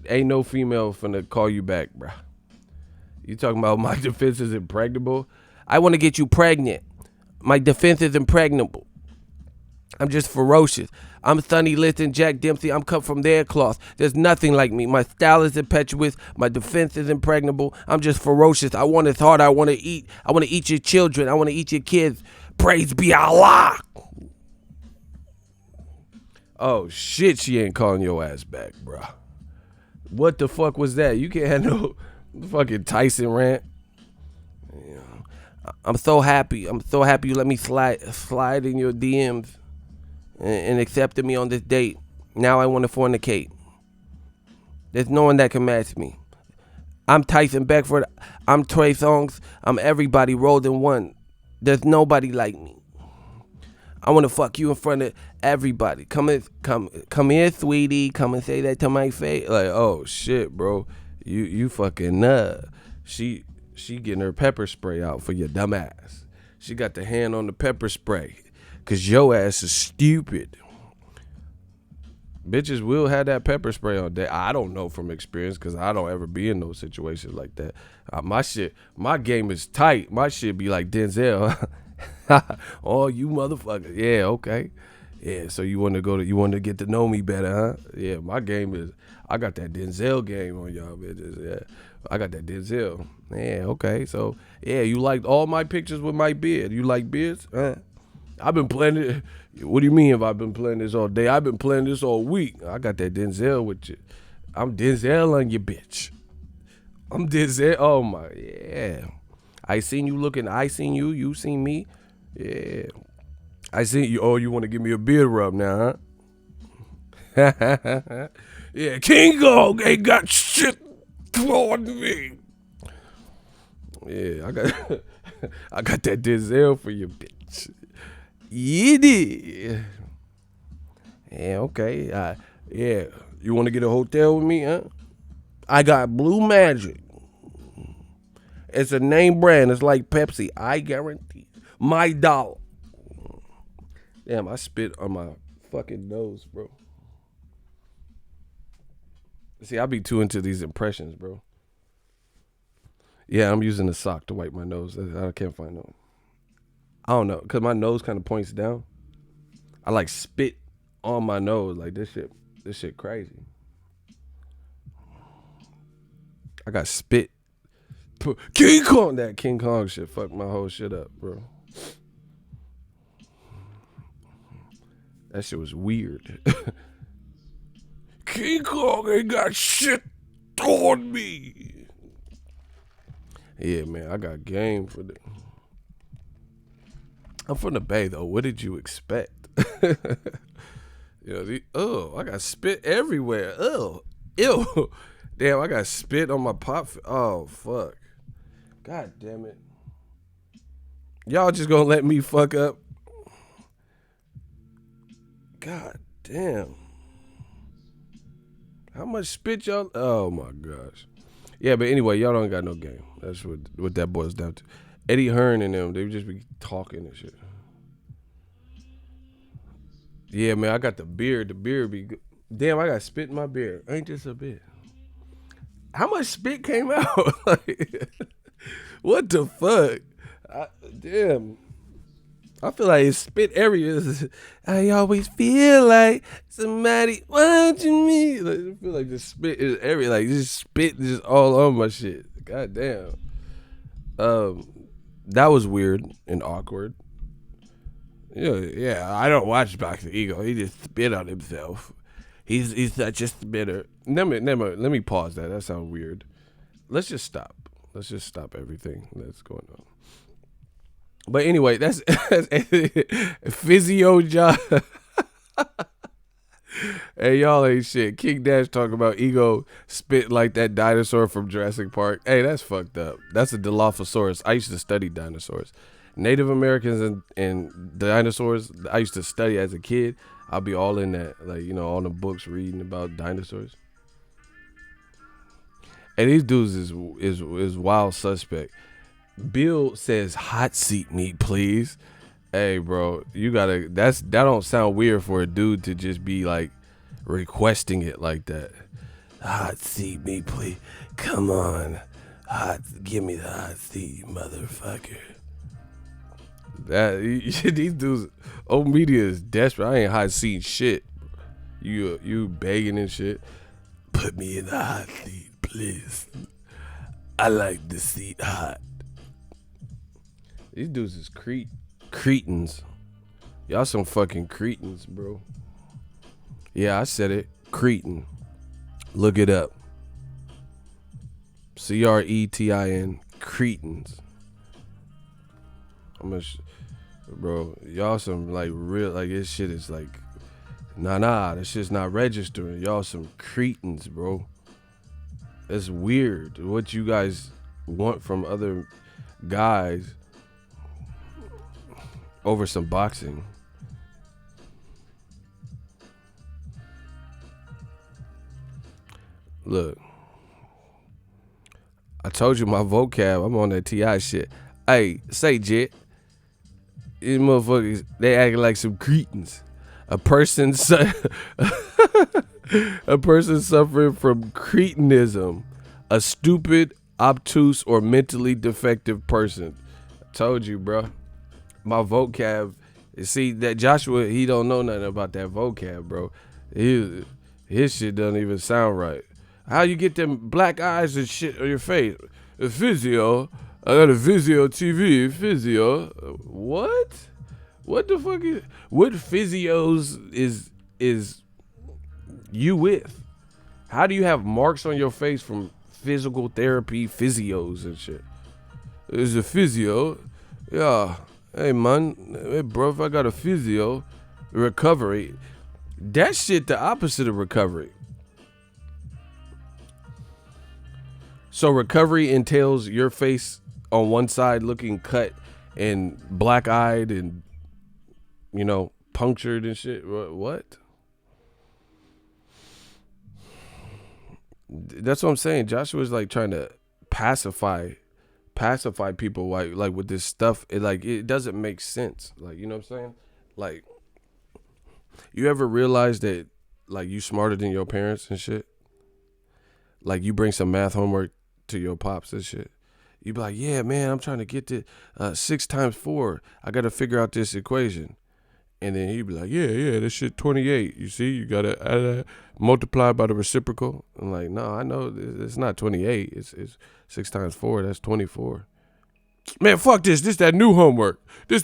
Speaker 1: Ain't no female finna call you back, bro. You talking about my defense is impregnable? I want to get you pregnant. My defense is impregnable. I'm just ferocious. I'm Sonny Liston, Jack Dempsey. I'm cut from their cloth. There's nothing like me. My style is impetuous. My defense is impregnable. I'm just ferocious. I want his heart. I want to eat. I want to eat your children. I want to eat your kids. Praise be Allah. Oh shit, she ain't calling your ass back, bro. What the fuck was that? You can't have no fucking Tyson rant. You know, I'm so happy. I'm so happy you let me slide in your DMs and accepted me on this date. Now I want to fornicate. There's no one that can match me. I'm Tyson Beckford. I'm Trey Songz. I'm everybody rolled in one. There's nobody like me. I want to fuck you in front of everybody. Come here, sweetie. Come and say that to my face. Like, oh shit, bro. You fucking She getting her pepper spray out for your dumb ass. She got the hand on the pepper spray. Cause your ass is stupid. Bitches will have that pepper spray on day. I don't know from experience because I don't ever be in those situations like that. My game is tight. My shit be like Denzel. Oh, you motherfucker. Yeah, okay. Yeah, so you want to get to know me better, huh? Yeah, my game is, I got that Denzel game on y'all bitches. Yeah, I got that Denzel. Yeah, okay. So yeah, you liked all my pictures with my beard. You like beards? Huh? I've been playing it. What do you mean if I've been playing this all day? I've been playing this all week. I got that Denzel with you. I'm Denzel on your bitch. I'm Denzel. Oh my, yeah. I seen you looking. I seen you. You seen me. Yeah. I seen you. Oh, you want to give me a beard rub now, huh? Yeah. King Kong ain't got shit on me. Yeah, I got I got that Denzel for you, bitch. Yeah. Yeah, okay. Yeah. You want to get a hotel with me, huh? I got Blue Magic. It's a name brand. It's like Pepsi. I guarantee. My dollar. Damn, I spit on my fucking nose, bro. See, I be too into these impressions, bro. Yeah, I'm using a sock to wipe my nose. I can't find no. I don't know, cause my nose kind of points down. I like spit on my nose, like this shit. This shit crazy. I got spit. King Kong, that King Kong shit fucked my whole shit up, bro. That shit was weird. King Kong ain't got shit on me. Yeah, man, I got game for that. I'm from the Bay though. What did you expect? I got spit everywhere. Ew. Damn, I got spit on my pop. Oh fuck. God damn it. Y'all just gonna let me fuck up? God damn. How much spit y'all? Oh my gosh. Yeah, but anyway, y'all don't got no game. That's what that boils down to. Eddie Hearn and them, they would just be talking and shit. Yeah, man, I got the beard. The beard be good. Damn, I got spit in my beard. Ain't this a bit? How much spit came out? Like, what the fuck? Damn. I feel like it's spit areas. I always feel like somebody watching me. Like, I feel like the spit is every, like just spit just all on my shit. God damn. That was weird and awkward. Yeah. I don't watch Boxingego. He just spit on himself. He's such a spitter. Let me pause that. That sounds weird. Let's just stop. Let's just stop everything that's going on. But anyway, that's Physio job. Hey, y'all ain't shit. King Dash talking about ego spit like that dinosaur from Jurassic Park. Hey, that's fucked up. That's a Dilophosaurus. I used to study dinosaurs. Native Americans and dinosaurs, I used to study as a kid. I'll be all in that, like, all the books reading about dinosaurs. And these dudes is wild suspect. Bill says hot seat meat, please. Hey, bro, you gotta. That don't sound weird for a dude to just be like requesting it like that. Hot seat meat, please. Come on, give me the hot seat, motherfucker. These dudes, old media is desperate. I ain't hot seat shit. You begging and shit. Put me in the hot seat, please. I like the seat hot. These dudes is cretins. Y'all some fucking cretins, bro. Yeah, I said it. Cretin. Look it up. CRETIN. Cretins. Bro, y'all some like real, like this shit is like, nah, this shit's not registering. Y'all some cretins, bro. It's weird what you guys want from other guys over some boxing. Look, I told you my vocab. I'm on that TI shit. Hey, say Jet. These motherfuckers, they acting like some cretins. A person suffering from cretinism, a stupid, obtuse, or mentally defective person. I told you, bro. My vocab. See that Joshua, he don't know nothing about that vocab, bro. His shit doesn't even sound right. How you get them black eyes and shit on your face? Physio. I got a Physio TV. Physio. What? What the fuck is? What physios is you with? How do you have marks on your face from physical therapy physios and shit? It's a physio. Yeah. Hey man, hey bro, if I got a physio, recovery, that shit the opposite of recovery. So recovery entails your face on one side looking cut and black eyed and, punctured and shit. What? That's what I'm saying. Joshua's like trying to pacify people like with this stuff. It doesn't make sense. Like, you know what I'm saying? Like, you ever realize that like you smarter than your parents and shit? Like you bring some math homework to your pops and shit. You be like, yeah, man, I'm trying to get to 6 times 4. I got to figure out this equation. And then he'd be like, yeah, this shit 28. You see, you got to multiply by the reciprocal. I'm like, no, I know it's not 28. It's 6 times 4. That's 24. Man, fuck this. This that new homework. They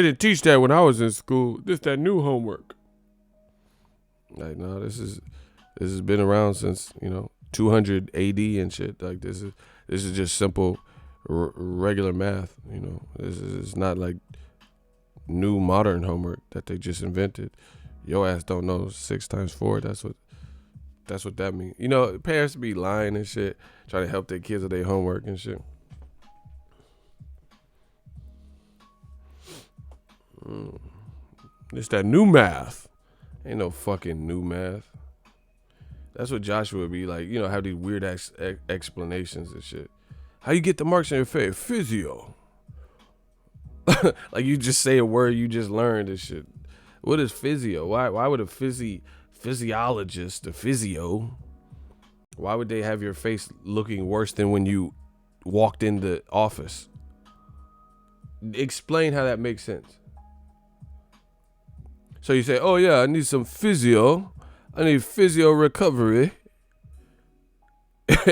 Speaker 1: didn't teach that when I was in school. This that new homework. Like, no, this has been around since, 200 AD and shit. Like, this is just simple regular math. This is not like new modern homework that they just invented. Your ass don't know 6 times 4. That's what that means. Parents be lying and shit, trying to help their kids with their homework and shit. It's that new math. Ain't no fucking new math. That's what Joshua would be like, have these weird explanations and shit. How you get the marks on your face? Physio. Like you just say a word you just learned and shit. What is physio? Why would a physiologist, a physio, why would they have your face looking worse than when you walked in the office? Explain how that makes sense. So you say, oh yeah, I need some physio. I need physio recovery.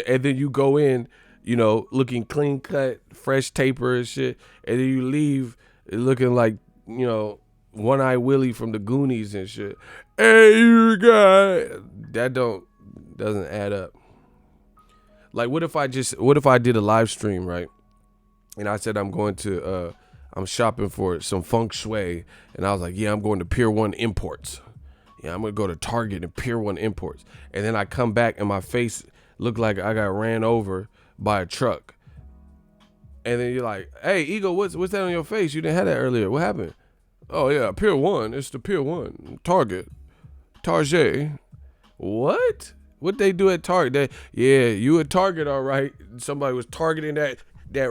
Speaker 1: And then you go in, looking clean cut, fresh taper and shit. And then you leave looking like, One-Eye Willie from the Goonies and shit. Hey, you guy. That doesn't add up. Like, what if I did a live stream, right? And I said I'm going to, I'm shopping for some feng shui. And I was like, yeah, I'm going to Pier 1 Imports. Yeah, I'm going to go to Target and Pier 1 Imports. And then I come back and my face looked like I got ran over by a truck. And then you're like, hey, Eagle, what's that on your face? You didn't have that earlier. What happened? Oh, yeah, Pier 1. It's the Pier 1. Target. What? What they do at Target? Yeah, you at Target, all right. Somebody was targeting that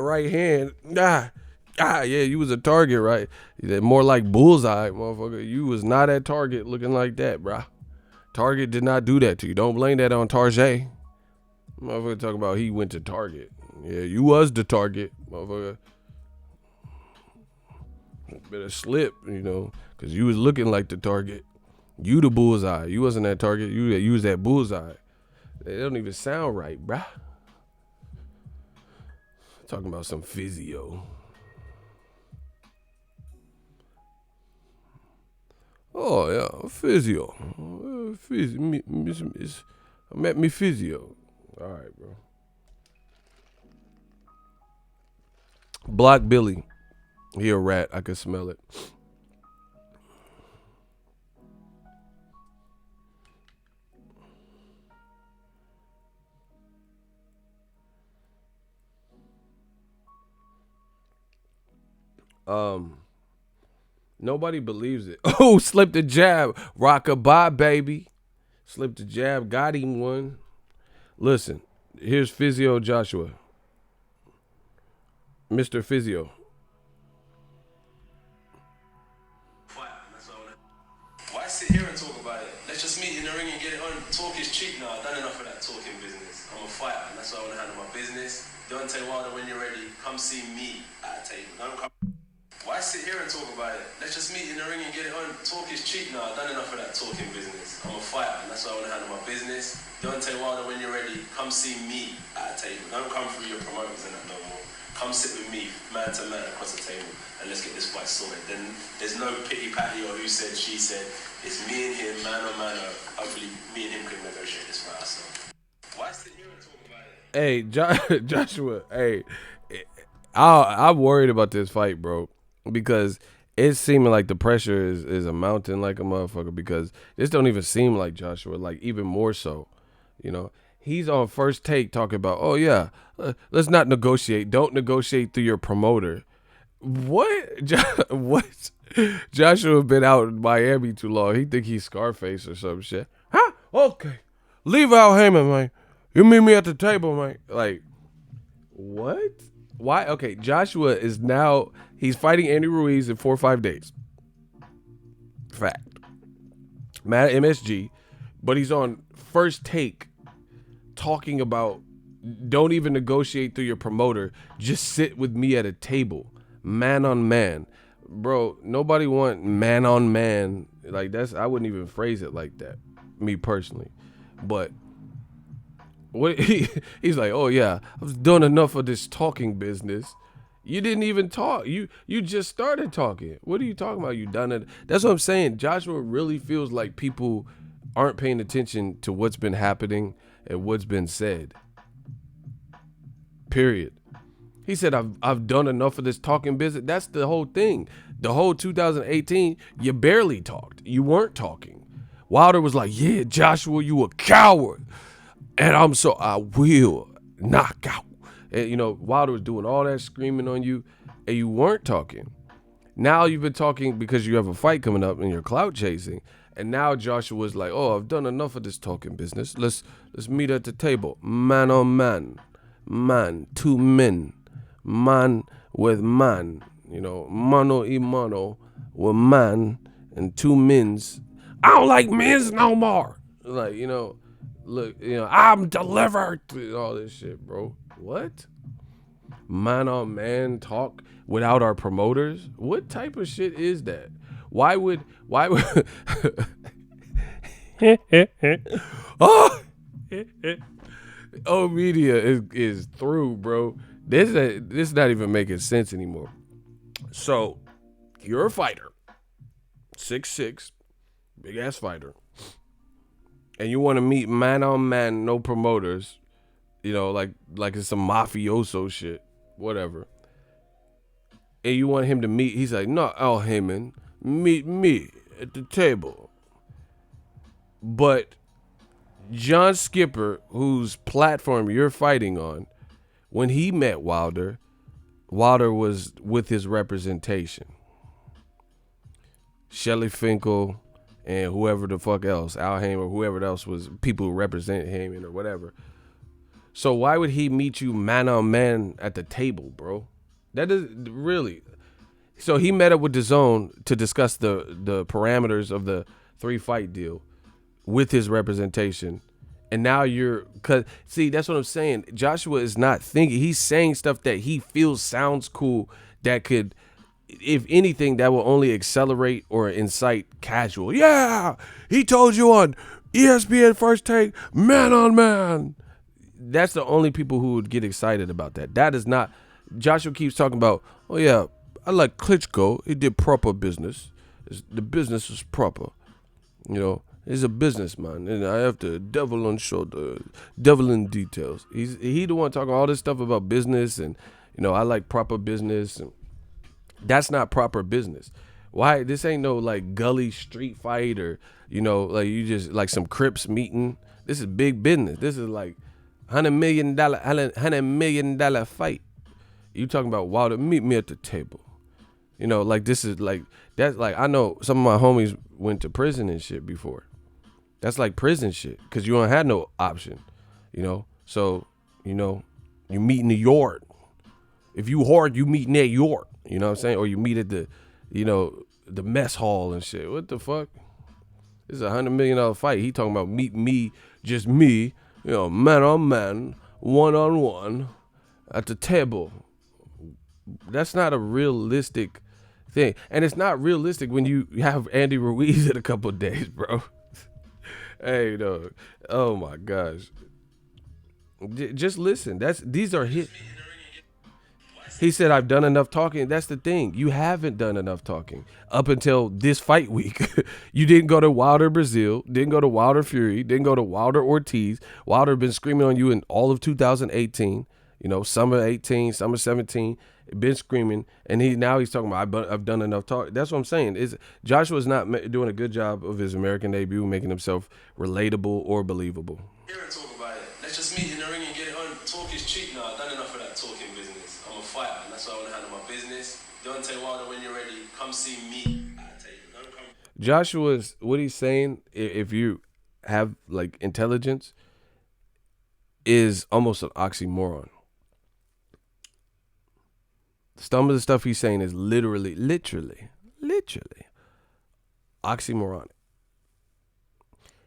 Speaker 1: right hand. Yeah, you was a Target, right? More like bullseye, motherfucker. You was not at Target looking like that, bruh. Target did not do that to you. Don't blame that on Target. Motherfucker talking about he went to Target. Yeah, you was the Target, motherfucker. Better slip, because you was looking like the Target. You the bullseye. You wasn't at Target. You was that bullseye. They don't even sound right, bruh. Talking about some physio. Oh, yeah, physio. I met me physio. All right, bro. Block Billy. He a rat. I can smell it. Nobody believes it. Oh, slipped the jab. Rock-a-bye, baby. Slipped the jab. Got him one. Listen, here's Physio Joshua. Mr. Physio.
Speaker 2: Why sit here and talk about it? Let's just meet in the ring and get it on. Talk is cheap now. I've done enough of that talking business. I'm a fighter, and that's why I want to handle my business. Deontay Wilder, when you're ready, come see me at a table. Don't come. Why sit here and talk about it? Let's just meet in the ring and get it on. Talk is cheap now. I've done enough of that talking business. I'm a fighter, and that's why I want to handle my business. Deontay Wilder, when you're ready, come see me at a table. Don't come through your promoters and that no more. Come sit with me, man to man, across the table, and let's get this fight sorted. Then there's no pity-patty or who said, she said. It's me and him, man on man. Hopefully, me and him can negotiate this fight ourselves. Why sit here and talk about it?
Speaker 1: Hey, Joshua. Hey, I'm worried about this fight, bro, because it's seeming like the pressure is a mountain like a motherfucker. Because this don't even seem like Joshua. Like even more so, you know. He's on First Take talking about, oh yeah, let's not negotiate. Don't negotiate through your promoter. What? What? Joshua been out in Miami too long. He think he's Scarface or some shit. Huh? Okay. Leave Al Heyman, man. You meet me at the table, man. Like, what? Why? Okay, Joshua is now, he's fighting Andy Ruiz in 4 or 5 days. Fact. Mad at MSG, but he's on First Take talking about don't even negotiate through your promoter. Just sit with me at a table, man on man. Bro, nobody want man on man. Like that's, I wouldn't even phrase it like that, me personally. But what he's like, oh yeah, I've done enough of this talking business. You didn't even talk. You just started talking. What are you talking about? You done it. That's what I'm saying. Joshua really feels like people aren't paying attention to what's been happening and what's been said. Period. He said, I've done enough of this talking business. That's the whole thing. The whole 2018, you barely talked. You weren't talking. Wilder was like, yeah, Joshua, you a coward. And I will knock out. And, you know, Wilder was doing all that screaming on you, and you weren't talking. Now you've been talking because you have a fight coming up and you're clout chasing. And now Joshua's like, oh, I've done enough of this talking business. Let's meet at the table. Man on man. Man. 2 men. Man with man. You know, mano y mano with man and 2 men's. I don't like men's no more. Like, you know, look, you know, I'm delivered. All this shit, bro. What? Man on man talk without our promoters? What type of shit is that? Why would oh media is through, bro. This not even making sense anymore. So you're a fighter, 6'6", big ass fighter, and you want to meet man on man, no promoters, you know, like it's some mafioso shit, whatever. And you want him to meet, he's like, no, Al Heyman, meet me at the table. But John Skipper, whose platform you're fighting on, when he met Wilder was with his representation. Shelly Finkel and whoever the fuck else, Al Heyman or whoever else was people who represent Heyman or whatever. So why would he meet you man on man at the table, bro? That is really. So he met up with DAZN to discuss the parameters of the 3-fight deal with his representation. And now see, that's what I'm saying. Joshua is not thinking. He's saying stuff that he feels sounds cool that could, if anything, that will only accelerate or incite casual. Yeah, he told you on ESPN First Take, man on man. That's the only people who would get excited about that. That is not. Joshua keeps talking about, oh yeah, I like Klitschko. He did proper business. The business was proper. You know, he's a businessman, and I have the devil on shoulder, devil in details. He the one talking all this stuff about business, and you know, I like proper business. And that's not proper business. Why? This ain't no like gully street fight or, you know, like you just like some Crips meeting. This is big business. This is like $100 million fight. You talking about Wilder? Meet me at the table. You know, like this is like that's like I know some of my homies went to prison and shit before. That's like prison shit because you don't have no option. You know, so you know you meet in the yard. If you hard, you meet near York. You know what I'm saying? Or you meet at the, you know, the mess hall and shit. What the fuck? This is $100 million fight. He talking about meet me, just me, man on man, one on one, at the table. That's not a realistic thing, and it's not realistic when you have Andy Ruiz in a couple of days, bro. Hey, dog. Oh my gosh. Just listen. These are his. He said, I've done enough talking. That's the thing. You haven't done enough talking up until this fight week. You didn't go to Wilder Brazil, didn't go to Wilder Fury, didn't go to Wilder Ortiz. Wilder been screaming on you in all of 2018, summer 18, summer 17, been screaming. And now he's talking about, I've done enough talk. That's what I'm saying. Joshua's not doing a good job of his American debut, making himself relatable or believable.
Speaker 2: Here and talk about it. Let's just meet in the ring and get it on. Talk is cheap now. I've done enough of that talking business. I'm a fighter, and that's why I want to handle my business. Deontay Wilder, when you're ready, come see me at a table. Don't come.
Speaker 1: Joshua's, what he's saying, if you have like intelligence, is almost an oxymoron. Some of the stuff he's saying is literally oxymoronic.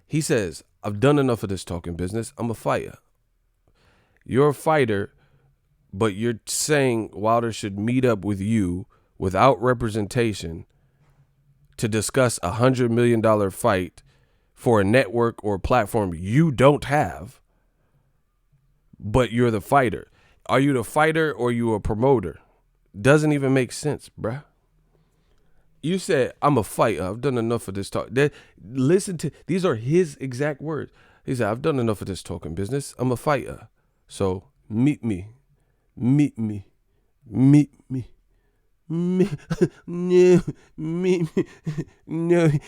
Speaker 1: He says, I've done enough of this talking business. I'm a fighter. You're a fighter, but you're saying Wilder should meet up with you without representation to discuss $100 million fight for a network or a platform you don't have, but you're the fighter. Are you the fighter or are you a promoter? Doesn't even make sense, bruh. You said, I'm a fighter. I've done enough of this talk. Listen to, these are his exact words. He said, I've done enough of this talking business. I'm a fighter. So meet me. No,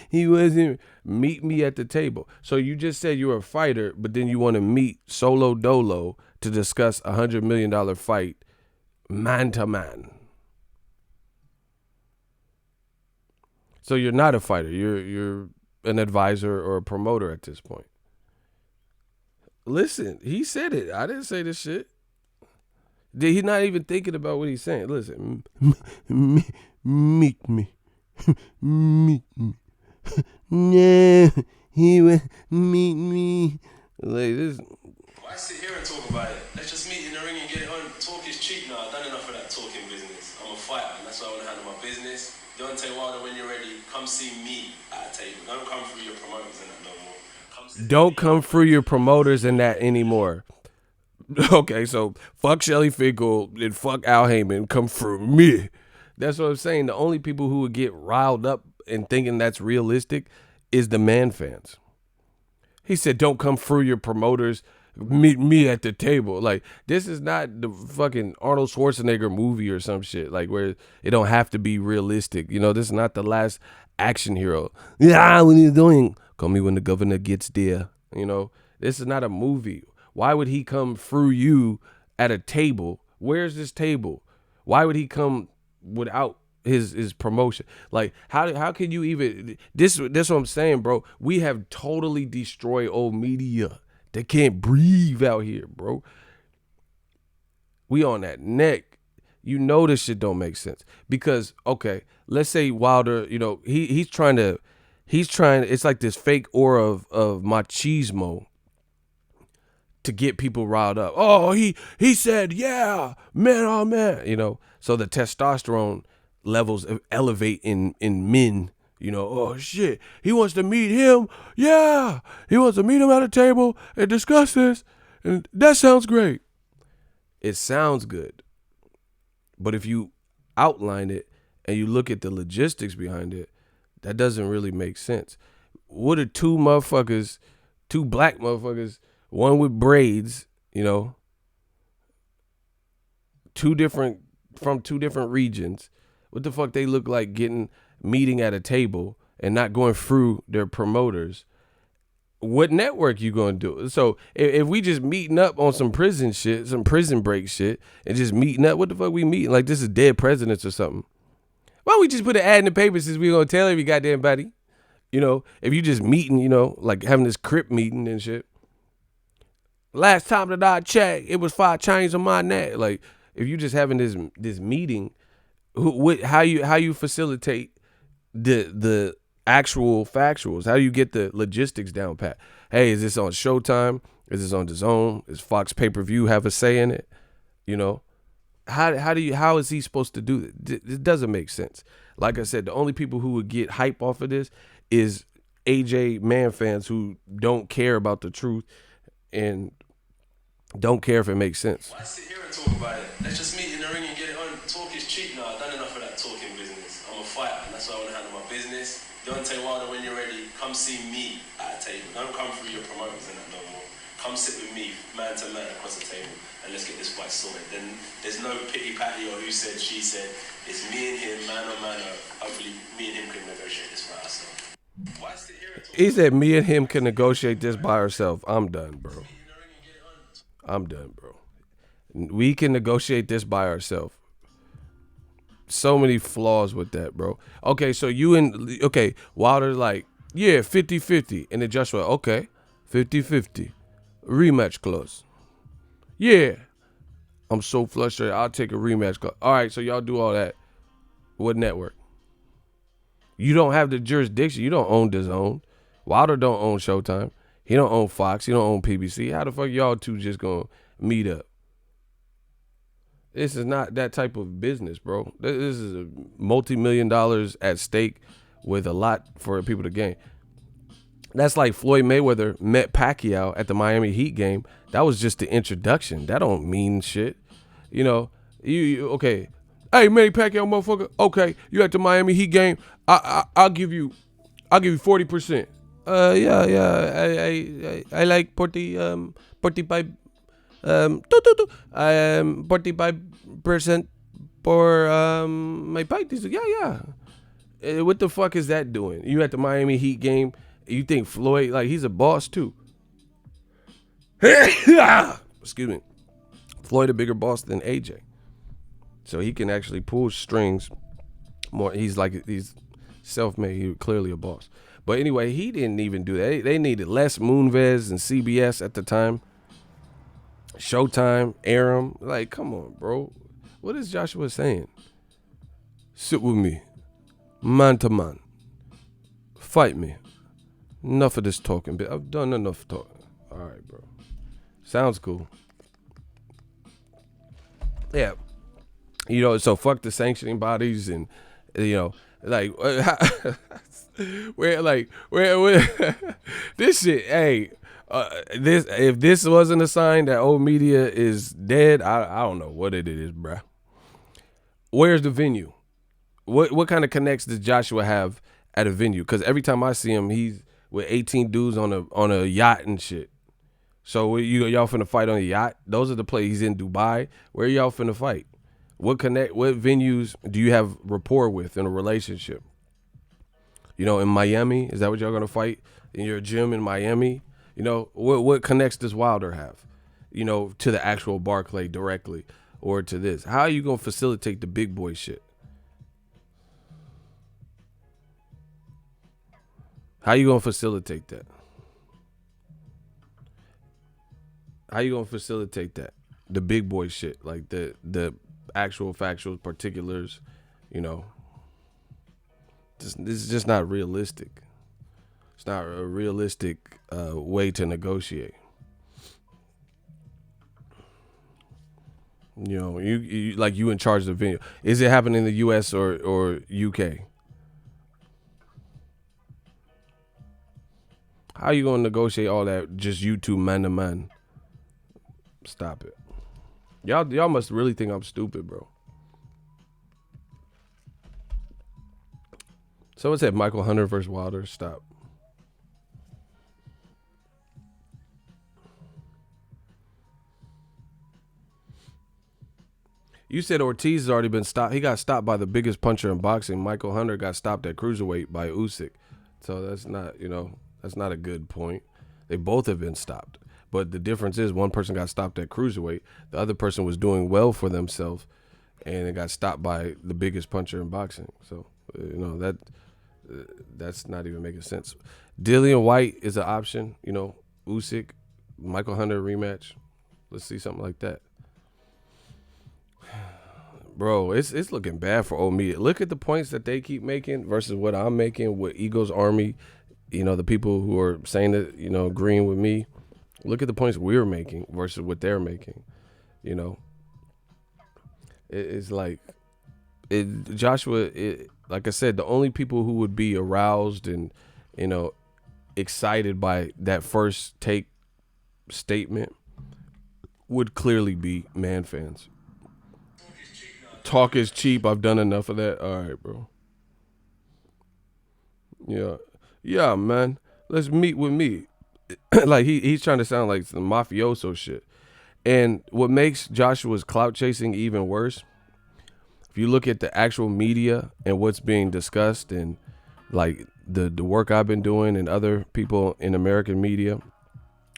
Speaker 1: he wasn't. Meet me at the table. So you just said you're a fighter, but then you want to meet solo dolo to discuss $100 million fight man to man. So you're not a fighter. You're an advisor or a promoter at this point. Listen, he said it. I didn't say this shit. He's not even thinking about what he's saying. Listen, meet me. Meet me. No, he will meet me. Like this.
Speaker 2: Why sit here and talk about it? Let's just meet in the ring and get it on. Talk is cheap now. I've done enough of that talking business. I'm a fighter, and that's why I want to handle my business. Deontay Wilder, when you're ready, come see me at a table. Don't come through your promoters and that no more.
Speaker 1: Don't come through your promoters and that anymore. Okay, so fuck Shelly Finkel and fuck Al Heyman. Come through me. That's what I'm saying. The only people who would get riled up and thinking that's realistic is the man fans. He said, don't come through your promoters. Meet me at the table. Like, this is not the fucking Arnold Schwarzenegger movie or some shit, like where it don't have to be realistic. This is not the last action hero. Yeah, what are you doing? Call me when the governor gets there. This is not a movie. Why would he come through you at a table? Where's this table? Why would he come without his promotion? Like, how can you even this what I'm saying, bro? We have totally destroyed old media. They can't breathe out here, bro. We on that neck. This shit don't make sense. Because, okay, let's say Wilder, he's trying, it's like this fake aura of machismo to get people riled up. Oh, he said, yeah, man, oh man, so the testosterone levels elevate in men. Oh shit, he wants to meet him. Yeah, he wants to meet him at a table and discuss this. And that sounds great. It sounds good. But if you outline it and you look at the logistics behind it, that doesn't really make sense. What are two black motherfuckers, one with braids, from two different regions, what the fuck they look like meeting at a table and not going through their promoters? What network you gonna do? So if we just meeting up on some prison shit, some prison break shit, and just meeting up, what the fuck we meeting? Like this is dead presidents or something. Why don't we just put an ad in the paper since we gonna tell every goddamn body? If you just meeting, like having this crip meeting and shit. Last time that I checked, it was 5 chains on my neck. Like if you just having this meeting, how you facilitate the actual factuals? How do you get the logistics down pat? Hey, is this on Showtime? Is this on DAZN? Is Fox pay-per-view have a say in it? You know, how is he supposed to do it? It doesn't make sense. Like I said, the only people who would get hype off of this is AJ Man fans who don't care about the truth and don't care if it makes sense.
Speaker 2: Why sit here and talk about it? Let's just meet in the ring and get it on. Talk is cheap now. I've done enough of that talking business. I'm a fighter, and that's why I want to handle my business. Deontay Wilder, when you're ready, come see me at a table. Don't come through your promoters and that no more. Come sit with me, man to man, across the table, and let's get this fight sorted. Then there's no pity-patty or who said, she said. It's me and him, man on man. Hopefully, me and him can negotiate this fight ourselves. Why sit here and talk?
Speaker 1: He said me and him can negotiate this by ourselves. I'm done, bro. I'm done, bro. We can negotiate this by ourselves. So many flaws with that, bro. Okay, so Wilder's like, yeah, 50-50. And then Joshua, okay, 50-50. Rematch clause. Yeah. I'm so frustrated. I'll take a rematch clause. All right, so y'all do all that. What network? You don't have the jurisdiction. You don't own DAZN. Wilder don't own Showtime. He don't own Fox. He don't own PBC. How the fuck y'all two just gonna meet up? This is not that type of business, bro. This is a multi-million dollars at stake with a lot for people to gain. That's like Floyd Mayweather met Pacquiao at the Miami Heat game. That was just the introduction. That don't mean shit. You know, you okay. Hey, Manny Pacquiao, motherfucker. Okay, you at the Miami Heat game. I'll give you 40%. Yeah. I like 45 45% for my bike. Yeah. What the fuck is that doing? You at the Miami Heat game? You think Floyd, like, he's a boss too? Excuse me. Floyd a bigger boss than AJ, so he can actually pull strings more. He's self-made. He was clearly a boss. But anyway, he didn't even do that. They needed Les Moonves and CBS at the time. Showtime, Aram. Like, come on, bro. What is Joshua saying? Sit with me. Man to man. Fight me. Enough of this talking. I've done enough talking. All right, bro. Sounds cool. Yeah. You know, so fuck the sanctioning bodies and, you know, like, where this shit, hey, if this wasn't a sign that old media is dead, I don't know what it is, bruh. Where's the venue? What kind of connects does Joshua have at a venue? Because every time I see him, he's with 18 dudes on a yacht and shit. So y'all finna fight on a yacht? Those are the places. He's in Dubai. Where y'all finna fight? What venues do you have rapport with in a relationship? You know, in Miami, is that what y'all gonna fight in your gym in Miami? You know, what connects does Wilder have? You know, to the actual Barclay directly or to this? How are you gonna facilitate the big boy shit? How you gonna facilitate that? How you gonna facilitate that? The big boy shit, like the actual factual particulars, you know. This is just not realistic. It's not a realistic way to negotiate. You know, you like you in charge of the venue. Is it happening in the U.S. or UK? How you gonna negotiate all that? Just you two man to man. Stop it. Y'all must really think I'm stupid, bro. Someone said Michael Hunter versus Wilder. Stop. You said Ortiz has already been stopped. He got stopped by the biggest puncher in boxing. Michael Hunter got stopped at cruiserweight by Usyk. So that's not, that's not a good point. They both have been stopped. But the difference is one person got stopped at cruiserweight. The other person was doing well for themselves, and it got stopped by the biggest puncher in boxing. So, that's not even making sense. Dillian White is an option. Usyk, Michael Hunter rematch. Let's see something like that. Bro, it's looking bad for old media. Look at the points that they keep making versus what I'm making with Eagles Army. The people who are saying that, agreeing with me. Look at the points we're making versus what they're making. You know, it's like Joshua. Like I said, the only people who would be aroused and excited by that first take statement would clearly be man fans. Talk is cheap. I've done enough of that. All right, bro. Yeah, yeah, man. Let's meet with me. Like he's trying to sound like some mafioso shit. And what makes Joshua's clout chasing even worse, if you look at the actual media and what's being discussed and like the work I've been doing and other people in American media,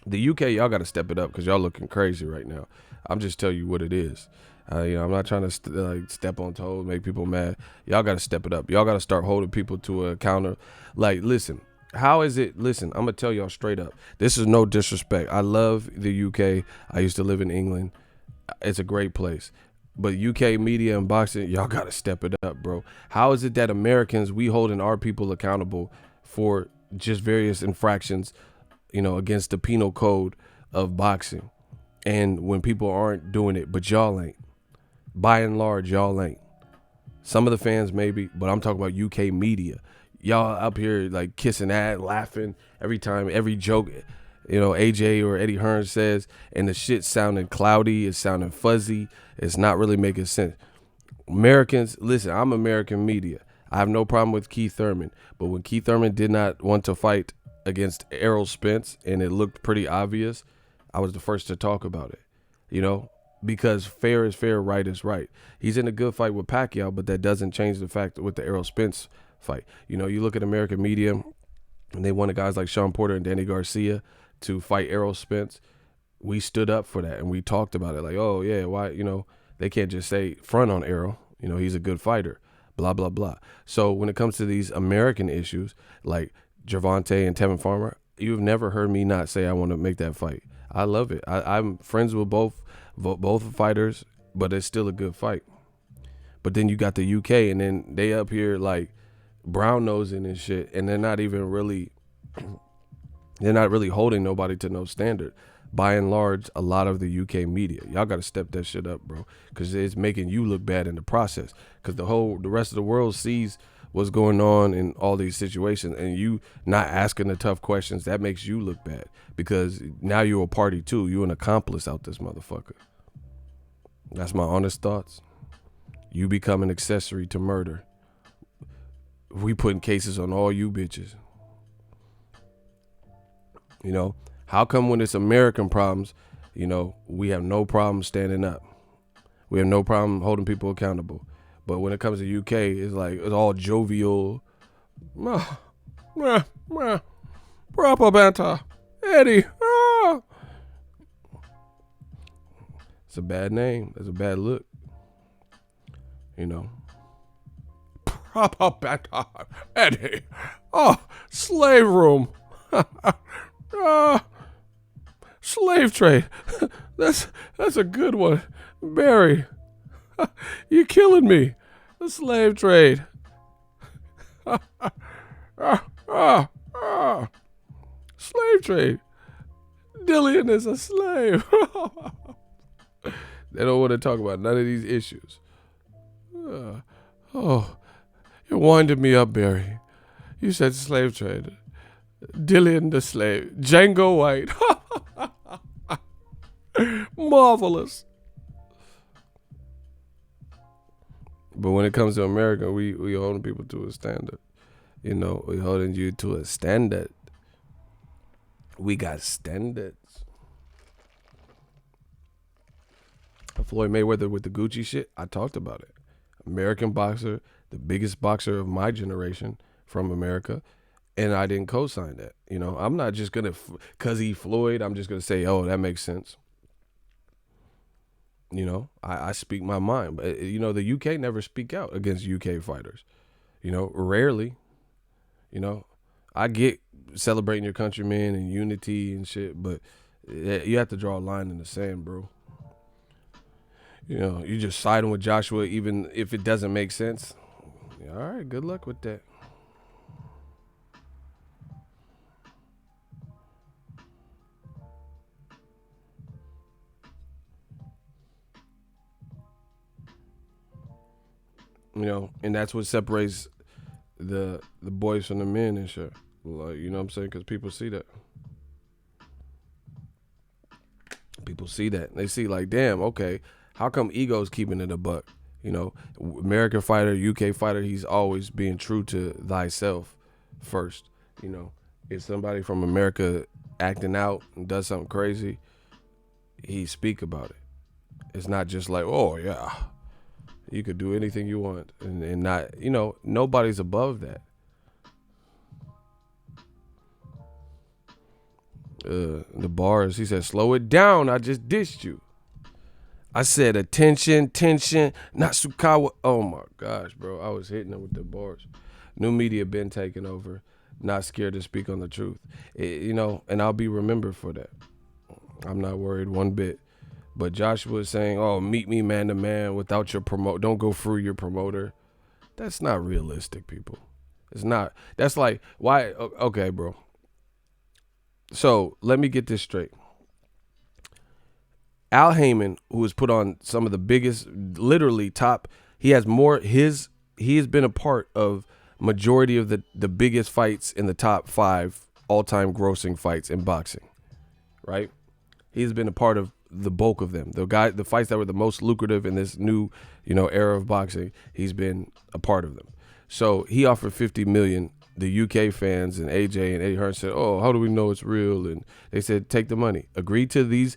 Speaker 1: the UK, y'all got to step it up because y'all looking crazy right now. I'm just telling you what it is. I'm not trying to step on toes, make people mad. Y'all got to step it up. Y'all got to start holding people to a counter. Like, listen, how is it? Listen, I'm going to tell y'all straight up. This is no disrespect. I love the UK. I used to live in England. It's a great place. But UK media and boxing, y'all got to step it up, bro. How is it that Americans, we holding our people accountable for just various infractions, against the penal code of boxing? And when people aren't doing it, but y'all ain't. By and large, y'all ain't. Some of the fans maybe, but I'm talking about UK media. Y'all up here like kissing that, laughing every time, every joke, AJ or Eddie Hearn says, and the shit sounding cloudy, it's sounding fuzzy, it's not really making sense. Americans, listen, I'm American media. I have no problem with Keith Thurman, but when Keith Thurman did not want to fight against Errol Spence and it looked pretty obvious, I was the first to talk about it, because fair is fair, right is right. He's in a good fight with Pacquiao, but that doesn't change the fact that with the Errol Spence fight. You look at American media, and they wanted guys like Sean Porter and Danny Garcia to fight Errol Spence. We stood up for that, and we talked about it like, oh, yeah, why, they can't just say front on Errol. He's a good fighter, blah, blah, blah. So when it comes to these American issues like Gervonta and Tevin Farmer, you've never heard me not say I want to make that fight. I love it. I'm friends with both fighters, but it's still a good fight. But then you got the UK, and then they up here like brown nosing and shit, and they're not really holding nobody to no standard. By and large, a lot of the UK media, y'all got to step that shit up, bro, because it's making you look bad in the process. Because the rest of the world sees what's going on in all these situations, and you not asking the tough questions, that makes you look bad because now you're a party too. You're an accomplice out this motherfucker. That's my honest thoughts. You become an accessory to murder. We putting cases on all you bitches. How come when it's American problems, we have no problem standing up. We have no problem holding people accountable. But when it comes to UK, it's like it's all jovial. Proper banter. Eddie. It's a bad name. It's a bad look. Proper banter. Eddie. Oh, slave room. Slave trade. That's a good one. Barry. You're killing me. The slave trade. Slave trade. Dillian is a slave. They don't want to talk about none of these issues. You winded me up, Barry. You said slave trade. Dillian the slave. Django White. Marvelous. But when it comes to America, we holding people to a standard. We holding you to a standard. We got standards. Floyd Mayweather with the Gucci shit, I talked about it. American boxer, the biggest boxer of my generation from America, and I didn't co-sign that. I'm not just going to, because he Floyd, I'm just going to say, oh, that makes sense. I speak my mind. But, the UK never speak out against UK fighters. Rarely. I get celebrating your countrymen and unity and shit, but you have to draw a line in the sand, bro. You just siding with Joshua even if it doesn't make sense. All right, good luck with that. And that's what separates the boys from the men and shit. Like, you know what I'm saying? Because people see that. People see that. They see like, damn, okay, how come Ego's keeping it a buck? American fighter, UK fighter, he's always being true to thyself first. If somebody from America acting out and does something crazy, he speak about it. It's not just like, oh yeah, you could do anything you want, and not, nobody's above that. The bars, he said, slow it down. I just dissed you. I said, attention, tension, not Sukawa. Oh my gosh, bro. I was hitting him with the bars. New media been taking over. Not scared to speak on the truth. And I'll be remembered for that. I'm not worried one bit. But Joshua is saying, oh, meet me man to man without your don't go through your promoter. That's not realistic, people. It's not. That's like, why? Okay, bro. So let me get this straight. Al Heyman, who has put on some of the biggest, literally top, he has he has been a part of majority of the biggest fights in the top 5 all-time grossing fights in boxing, right? He's been a part of the bulk of them. The fights that were the most lucrative in this new, era of boxing, he's been a part of them. So he offered $50 million. The UK fans and AJ and Eddie Hearn said, oh, how do we know it's real? And they said, take the money. Agree to these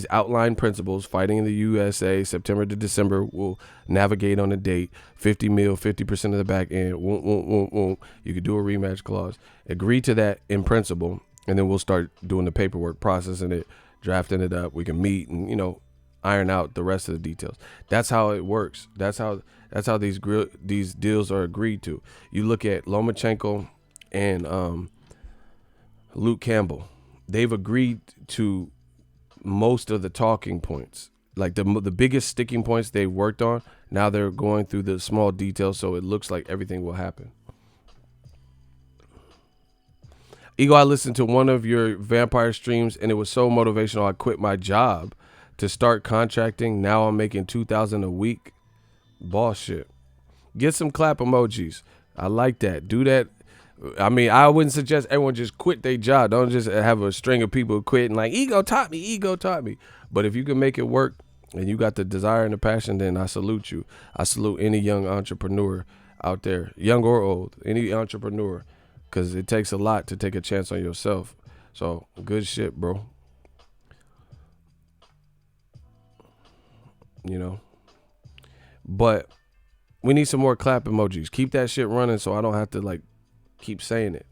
Speaker 1: outline principles. Fighting in the USA, September to December, we'll navigate on a date. 50 mil, 50% of the back end. Won't. You could do a rematch clause. Agree to that in principle, and then we'll start doing the paperwork, processing it, drafting it up. We can meet and, iron out the rest of the details. That's how it works. That's how these deals are agreed to. You look at Lomachenko and Luke Campbell. They've agreed to most of the talking points, like the biggest sticking points they worked on. Now they're going through the small details, so it looks like everything will happen. Ego, I listened to one of your vampire streams, and it was so motivational. I quit my job to start contracting. Now I'm making $2,000 a week. Boss shit. Get some clap emojis. I like that. Do that. I mean, I wouldn't suggest everyone just quit their job. Don't just have a string of people quit and like, ego taught me. But if you can make it work and you got the desire and the passion, then I salute you. I salute any young entrepreneur out there, young or old, any entrepreneur, because it takes a lot to take a chance on yourself. So good shit, bro. But we need some more clap emojis. Keep that shit running so I don't have to like keep saying it.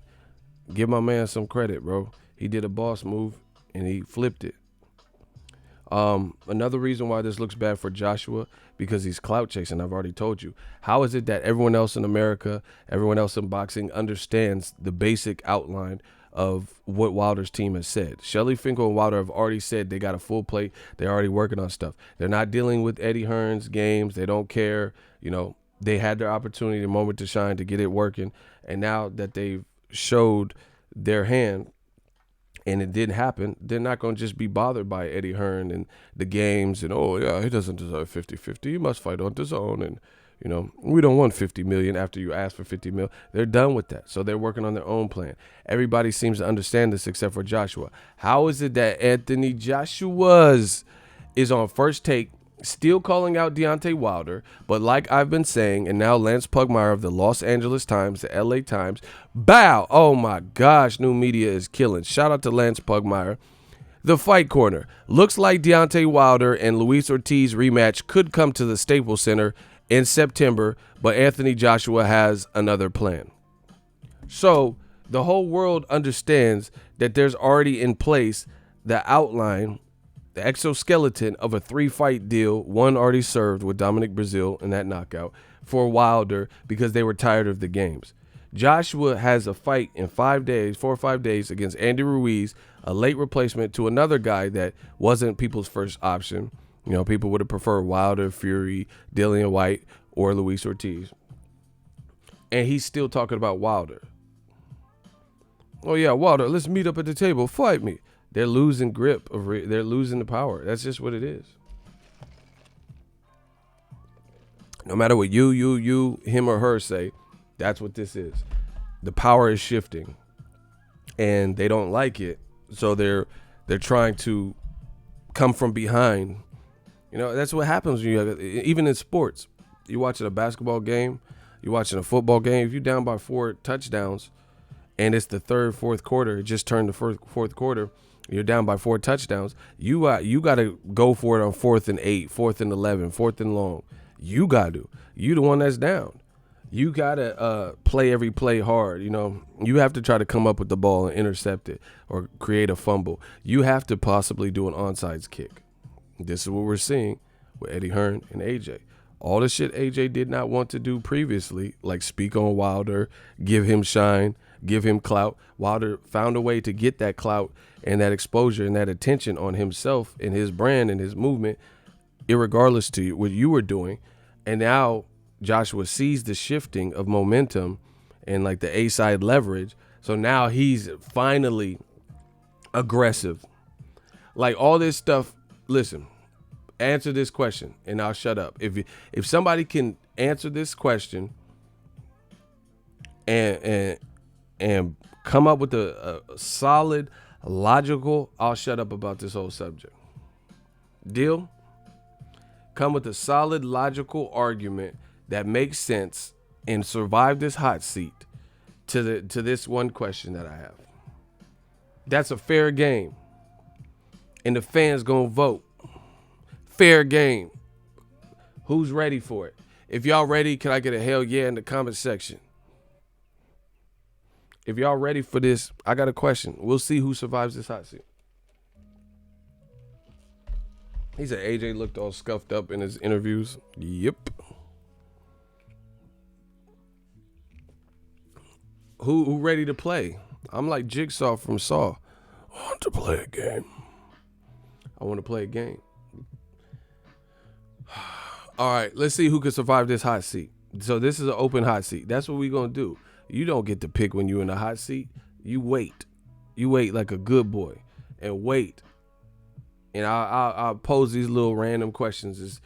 Speaker 1: Give my man some credit, bro. He did a boss move and he flipped it. Another reason why this looks bad for Joshua, because he's clout chasing. I've already told you. How is it that everyone else in America, everyone else in boxing understands the basic outline of what Wilder's team has said? Shelly Finkel and Wilder have already said they got a full plate. They're already working on stuff. They're not dealing with Eddie Hearn's games. They don't care. They had their opportunity, the moment to shine, to get it working. And now that they've showed their hand and it didn't happen, they're not going to just be bothered by Eddie Hearn and the games and, oh, yeah, he doesn't deserve 50-50. He must fight on his own. And, we don't want 50 million after you ask for 50 mil. They're done with that. So they're working on their own plan. Everybody seems to understand this except for Joshua. How is it that Anthony Joshua's is on First Take, still calling out Deontay Wilder, but like I've been saying, and now Lance Pugmire of the Los Angeles Times, the LA Times, bow. Oh my gosh, new media is killing. Shout out to Lance Pugmire. The Fight Corner. Looks like Deontay Wilder and Luis Ortiz rematch could come to the Staples Center in September, but Anthony Joshua has another plan. So the whole world understands that there's already in place the outline, the exoskeleton of a 3-fight deal, one already served with Dominic Breazeale in that knockout, for Wilder because they were tired of the games. Joshua has a fight in 4 or 5 days against Andy Ruiz, a late replacement to another guy that wasn't people's first option. You know, people would have preferred Wilder, Fury, Dillian White, or Luis Ortiz. And he's still talking about Wilder. Oh yeah, Wilder, let's meet up at the table. Fight me. They're losing grip. They're losing the power. That's just what it is. No matter what you, him or her say, that's what this is. The power is shifting, and they don't like it. So they're trying to come from behind. You know, that's what happens when even in sports. You watching a basketball game, you watching a football game. If you're down by 4 touchdowns, and it's the third, fourth quarter, it just turned the fourth quarter, you're down by 4 touchdowns. You got to go for it on 4th and 8, 4th and 11, 4th and long. You got to. You the one that's down. You got to play every play hard. You know, you have to try to come up with the ball and intercept it or create a fumble. You have to possibly do an onside kick. This is what we're seeing with Eddie Hearn and AJ. All the shit AJ did not want to do previously, like speak on Wilder, give him shine, give him clout. Wilder found a way to get that clout and that exposure and that attention on himself and his brand and his movement, irregardless to what you were doing. And now Joshua sees the shifting of momentum and like the A-side leverage. So now he's finally aggressive. Like all this stuff, listen, answer this question and I'll shut up. If somebody can answer this question and come up with a solid, logical, I'll shut up about this whole subject. Deal? Come with a solid, logical argument that makes sense and survive this hot seat to this one question that I have. That's a fair game. And the fans gonna vote. Fair game. Who's ready for it? If y'all ready, can I get a hell yeah in the comment section? If y'all ready for this, I got a question. We'll see who survives this hot seat. He said AJ looked all scuffed up in his interviews. Yep. Who ready to play? I'm like Jigsaw from Saw. I want to play a game. I want to play a game. All right, let's see who can survive this hot seat. So this is an open hot seat. That's what we're going to do. You don't get to pick when you're in a hot seat. You wait. You wait like a good boy and wait. And I'll pose these little random questions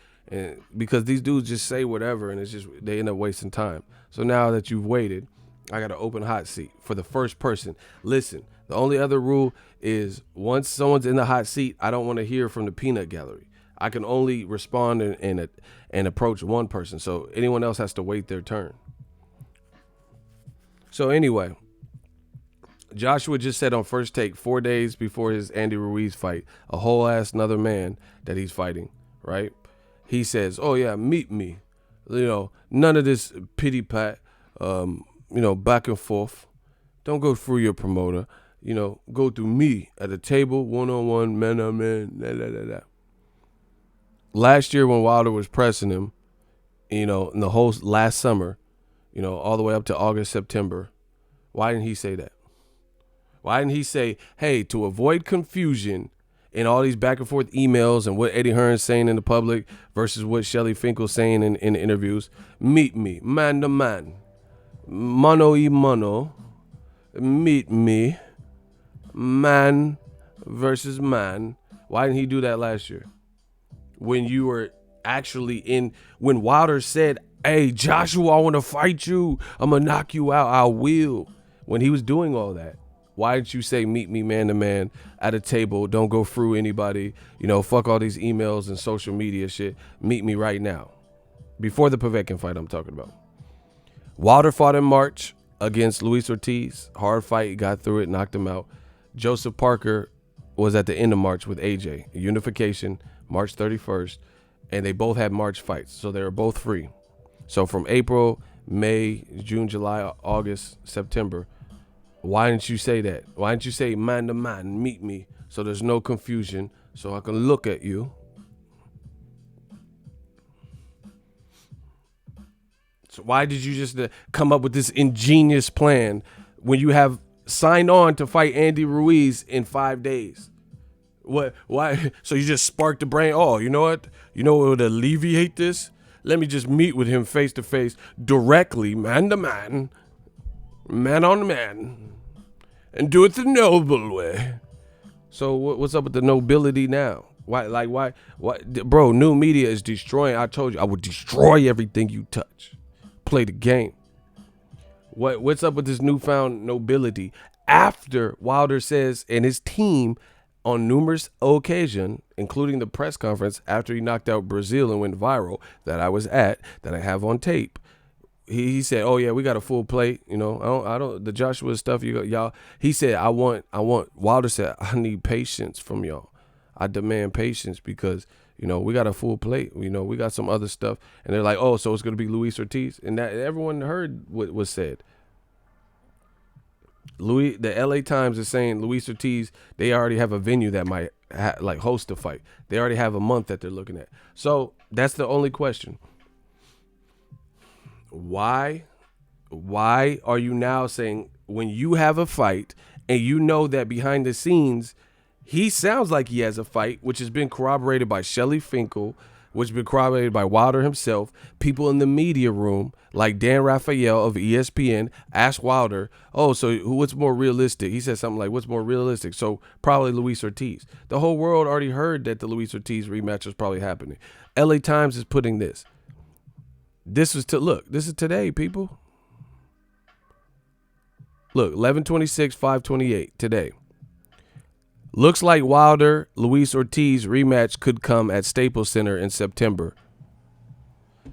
Speaker 1: because these dudes just say whatever and it's just they end up wasting time. So now that you've waited, I got an open hot seat for the first person. Listen, the only other rule is once someone's in the hot seat, I don't want to hear from the peanut gallery. I can only respond and approach one person. So anyone else has to wait their turn. So anyway, Joshua just said on First Take 4 days before his Andy Ruiz fight, a whole ass another man that he's fighting, right? He says, oh yeah, meet me. You know, none of this pity pat, back and forth. Don't go through your promoter. You know, go through me at a table, one-on-one, man-on-man, da-da-da-da. Last year when Wilder was pressing him, in the whole last summer, all the way up to August, September, why didn't he say that? Why didn't he say, hey, to avoid confusion in all these back and forth emails and what Eddie Hearn's saying in the public versus what Shelly Finkel's saying in interviews, meet me, man to man, mano y mano, meet me, man versus man. Why didn't he do that last year? When you were actually when Wilder said, hey, Joshua, I want to fight you. I'm going to knock you out. I will. When he was doing all that, why didn't you say meet me man to man at a table? Don't go through anybody. Fuck all these emails and social media shit. Meet me right now. Before the Povetkin fight I'm talking about. Wilder fought in March against Luis Ortiz. Hard fight. Got through it. Knocked him out. Joseph Parker was at the end of March with AJ. Unification, March 31st. And they both had March fights. So they were both free. So from April, May, June, July, August, September, why didn't you say that? Why didn't you say man to man, meet me, so there's no confusion, so I can look at you? So why did you just come up with this ingenious plan when you have signed on to fight Andy Ruiz in 5 days? What? Why? So you just sparked the brain. Oh, you know what? You know what would alleviate this? Let me just meet with him face to face, directly, man to man, man on man, and do it the noble way. So what's up with the nobility now? Why? Like why? Why, bro? New media is destroying. I told you I would destroy everything you touch. Play the game. What's up with this newfound nobility? After Wilder says and his team on numerous occasions, including the press conference after he knocked out Brazil and went viral that I was at, that I have on tape. He said, "Oh yeah, we got a full plate. You know, I don't the Joshua stuff. Y'all." He said, "I want." Wilder said, "I need patience from y'all. I demand patience because we got a full plate. We got some other stuff." And they're like, "Oh, so it's gonna be Luis Ortiz?" And that everyone heard what was said. The LA Times is saying Luis Ortiz, they already have a venue that might host a fight. They already have a month that they're looking at. So that's the only question. Why are you now saying when you have a fight and you know that behind the scenes he sounds like he has a fight, which has been corroborated by Shelly Finkel, which has been corroborated by Wilder himself, people in the media room like Dan Rafael of ESPN asked Wilder, "Oh, so what's more realistic?" He said something like, "What's more realistic?" So probably Luis Ortiz. The whole world already heard that the Luis Ortiz rematch was probably happening. LA Times is putting this. This is today, people. Look, 11/26, 5/28 today. Looks like Wilder Luis Ortiz rematch could come at Staples Center in September.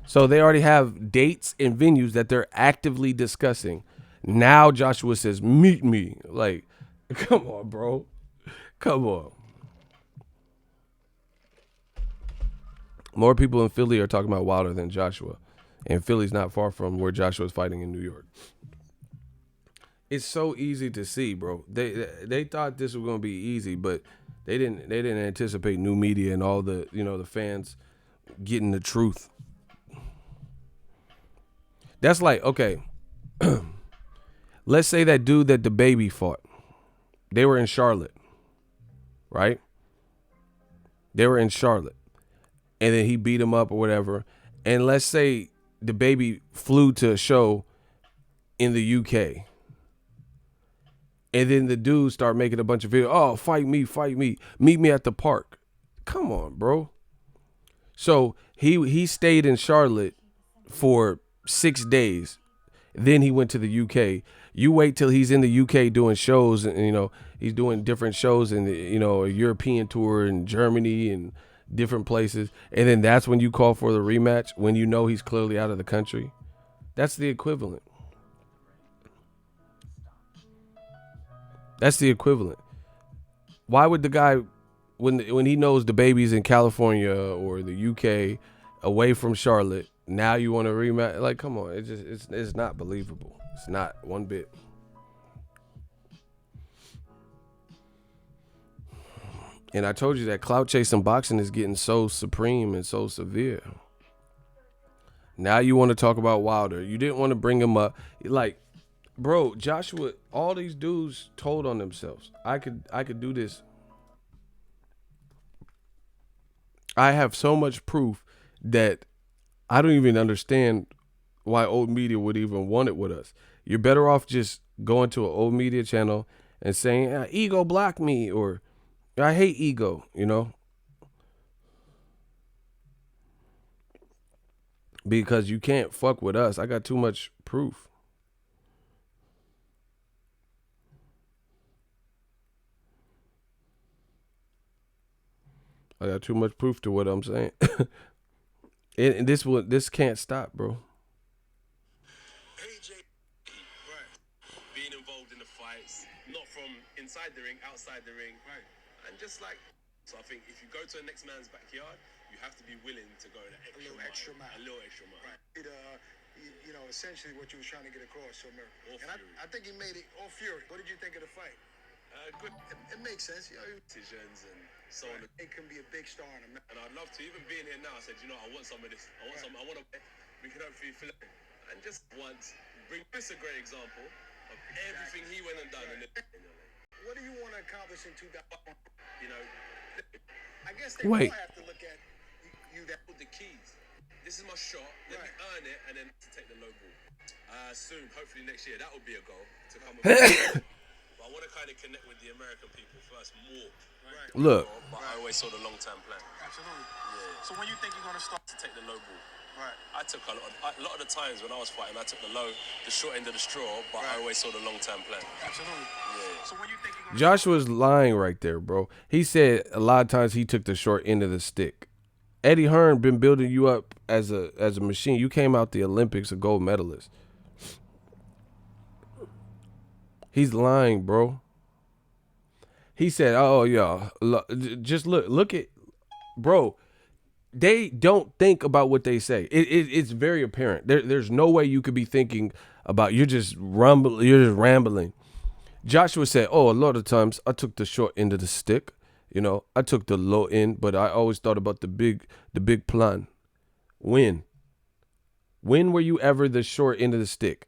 Speaker 1: So they already have dates and venues that they're actively discussing. Now Joshua says, "Meet me." Like, come on, bro. Come on. More people in Philly are talking about Wilder than Joshua. And Philly's not far from where Joshua's fighting in New York. It's so easy to see, bro. They thought this was gonna be easy, but they didn't anticipate new media and all the fans getting the truth. That's like, okay, let's say that dude that the baby fought. They were in Charlotte, right? They were in Charlotte. And then he beat him up or whatever. And let's say the baby flew to a show in the UK. And then the dudes start making a bunch of videos. "Oh, fight me. Meet me at the park." Come on, bro. So he stayed in Charlotte for 6 days. Then he went to the UK. You wait till he's in the UK doing shows, and he's doing different shows in a European tour in Germany and different places. And then that's when you call for the rematch when you know he's clearly out of the country. That's the equivalent. That's the equivalent. Why would the guy, when he knows the baby's in California or the UK, away from Charlotte, now you want to rematch? Like, come on, it's not believable. It's not one bit. And I told you that clout chasing boxing is getting so supreme and so severe. Now you want to talk about Wilder. You didn't want to bring him up. Like, bro, Joshua, all these dudes told on themselves. I could do this. I have so much proof that I don't even understand why old media would even want it with us. You're better off just going to an old media channel and saying, "Ego block me," or "I hate ego," because you can't fuck with us. I got too much proof. I got too much proof to what I'm saying. and this can't stop, bro.
Speaker 2: AJ, right, being involved in the fights, not from inside the ring, outside the ring, right, and just like, so I think if you go to the next man's backyard, you have to be willing to go that extra mile. A little extra mile. Right.
Speaker 3: Essentially what you was trying to get across to America. And I think he made it all fury. What did you think of the fight?
Speaker 2: Good.
Speaker 3: It makes sense.
Speaker 2: Decisions and so on.
Speaker 3: It can be a big star in America.
Speaker 2: And I'd love to, even being here now, I said, I want some of this. I want to, we can hopefully fill it. And just once, bring this a great example of everything he went and done. Right.
Speaker 3: What do you want to accomplish in 2000? I guess they
Speaker 1: Wait.
Speaker 3: all have to look at you that.
Speaker 2: The keys. This is my shot. Let me earn it and then to take the low ball. Soon, hopefully next year, that would be a goal to come. But I want to kind of connect with the American people first more. Right.
Speaker 1: Look.
Speaker 2: But I always saw the long-term plan.
Speaker 3: Absolutely.
Speaker 2: Yeah.
Speaker 3: So when you think you're gonna start
Speaker 2: To take the low ball.
Speaker 3: Right.
Speaker 2: I took a lot of the times when I was fighting, I took the short end of the straw, but I always saw the long-term plan.
Speaker 3: Absolutely.
Speaker 2: Yeah.
Speaker 3: So when you think you're gonna
Speaker 1: Joshua's lying right there, bro. He said a lot of times he took the short end of the stick. Eddie Hearn been building you up as a machine. You came out the Olympics a gold medalist. He's lying, bro. He said, "Oh yeah, just look at, bro. They don't think about what they say. It's very apparent. There's no way you could be thinking about. You're just rambling. Joshua said, "Oh, a lot of times I took the short end of the stick. You know, I took the low end, but I always thought about the big plan. When were you ever the short end of the stick?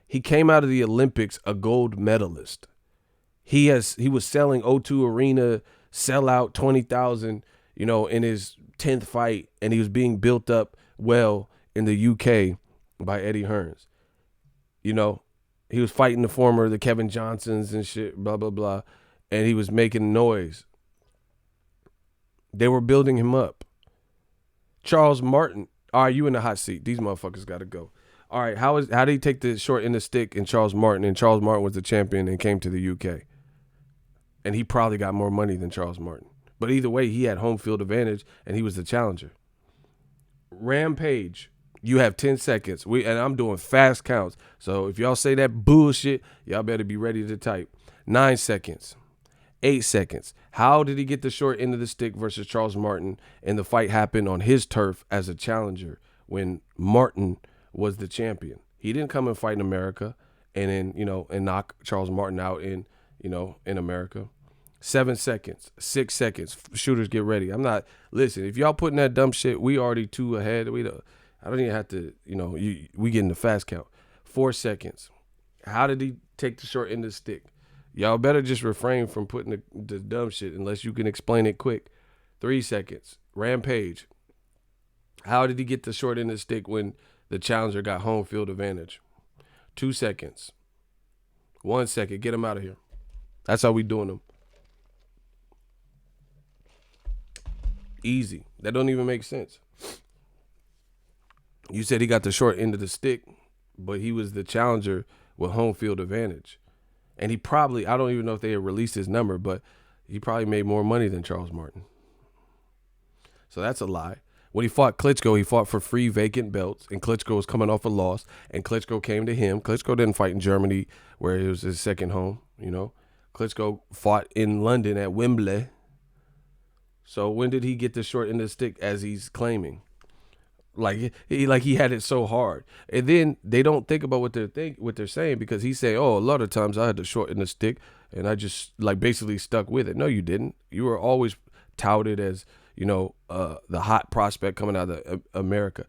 Speaker 1: He came out of the Olympics a gold medalist. He was selling O2 Arena, sell out 20,000, you know, in his 10th fight, and he was being built up well in the UK by Eddie Hearns. You know, he was fighting the Kevin Johnsons and shit, blah, blah, blah, and he was making noise. They were building him up. Charles Martin, all right, you in the hot seat. These motherfuckers got to go. All right, how did he take the short end of the stick in Charles Martin, and Charles Martin was the champion and came to the UK? And he probably got more money than Charles Martin. But either way, he had home field advantage, and he was the challenger. Rampage, you have 10 seconds. And I'm doing fast counts. So if y'all say that bullshit, y'all better be ready to type. 9 seconds. 8 seconds. How did he get the short end of the stick versus Charles Martin? And the fight happened on his turf as a challenger when Martin was the champion. He didn't come and fight in America and then, you know, and knock Charles Martin out in, you know, in America. 7 seconds, 6 seconds. Shooters, get ready. Listen, if y'all putting that dumb shit, we already 2 ahead. I don't even have to, you know, we getting the fast count. 4 seconds. How did he take the short end of the stick? Y'all better just refrain from putting the dumb shit unless you can explain it quick. 3 seconds. Rampage. How did he get the short end of the stick when the challenger got home field advantage? 2 seconds. 1 second. Get him out of here. That's how we doing them. Easy. That don't even make sense. You said he got the short end of the stick, but he was the challenger with home field advantage. And he probably, I don't even know if they had released his number, but he probably made more money than Charles Martin. So that's a lie. When he fought Klitschko, he fought for free vacant belts, and Klitschko was coming off a loss, and Klitschko came to him. Klitschko didn't fight in Germany, where it was his second home, you know. Klitschko fought in London at Wembley. So when did he get the short end of the stick, as he's claiming? Like he had it so hard. And then they don't think about what they're saying, because he's saying, oh, a lot of times I had the short end of the stick, and I just like basically stuck with it. No, you didn't. You were always touted as, you know, the hot prospect coming out of America.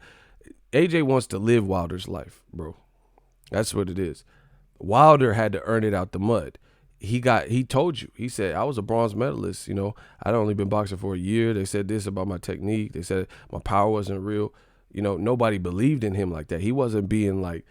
Speaker 1: AJ wants to live Wilder's life, bro. That's what it is. Wilder had to earn it out the mud. He told you. He said, I was a bronze medalist. You know, I'd only been boxing for a year. They said this about my technique. They said my power wasn't real. You know, nobody believed in him like that. He wasn't being like,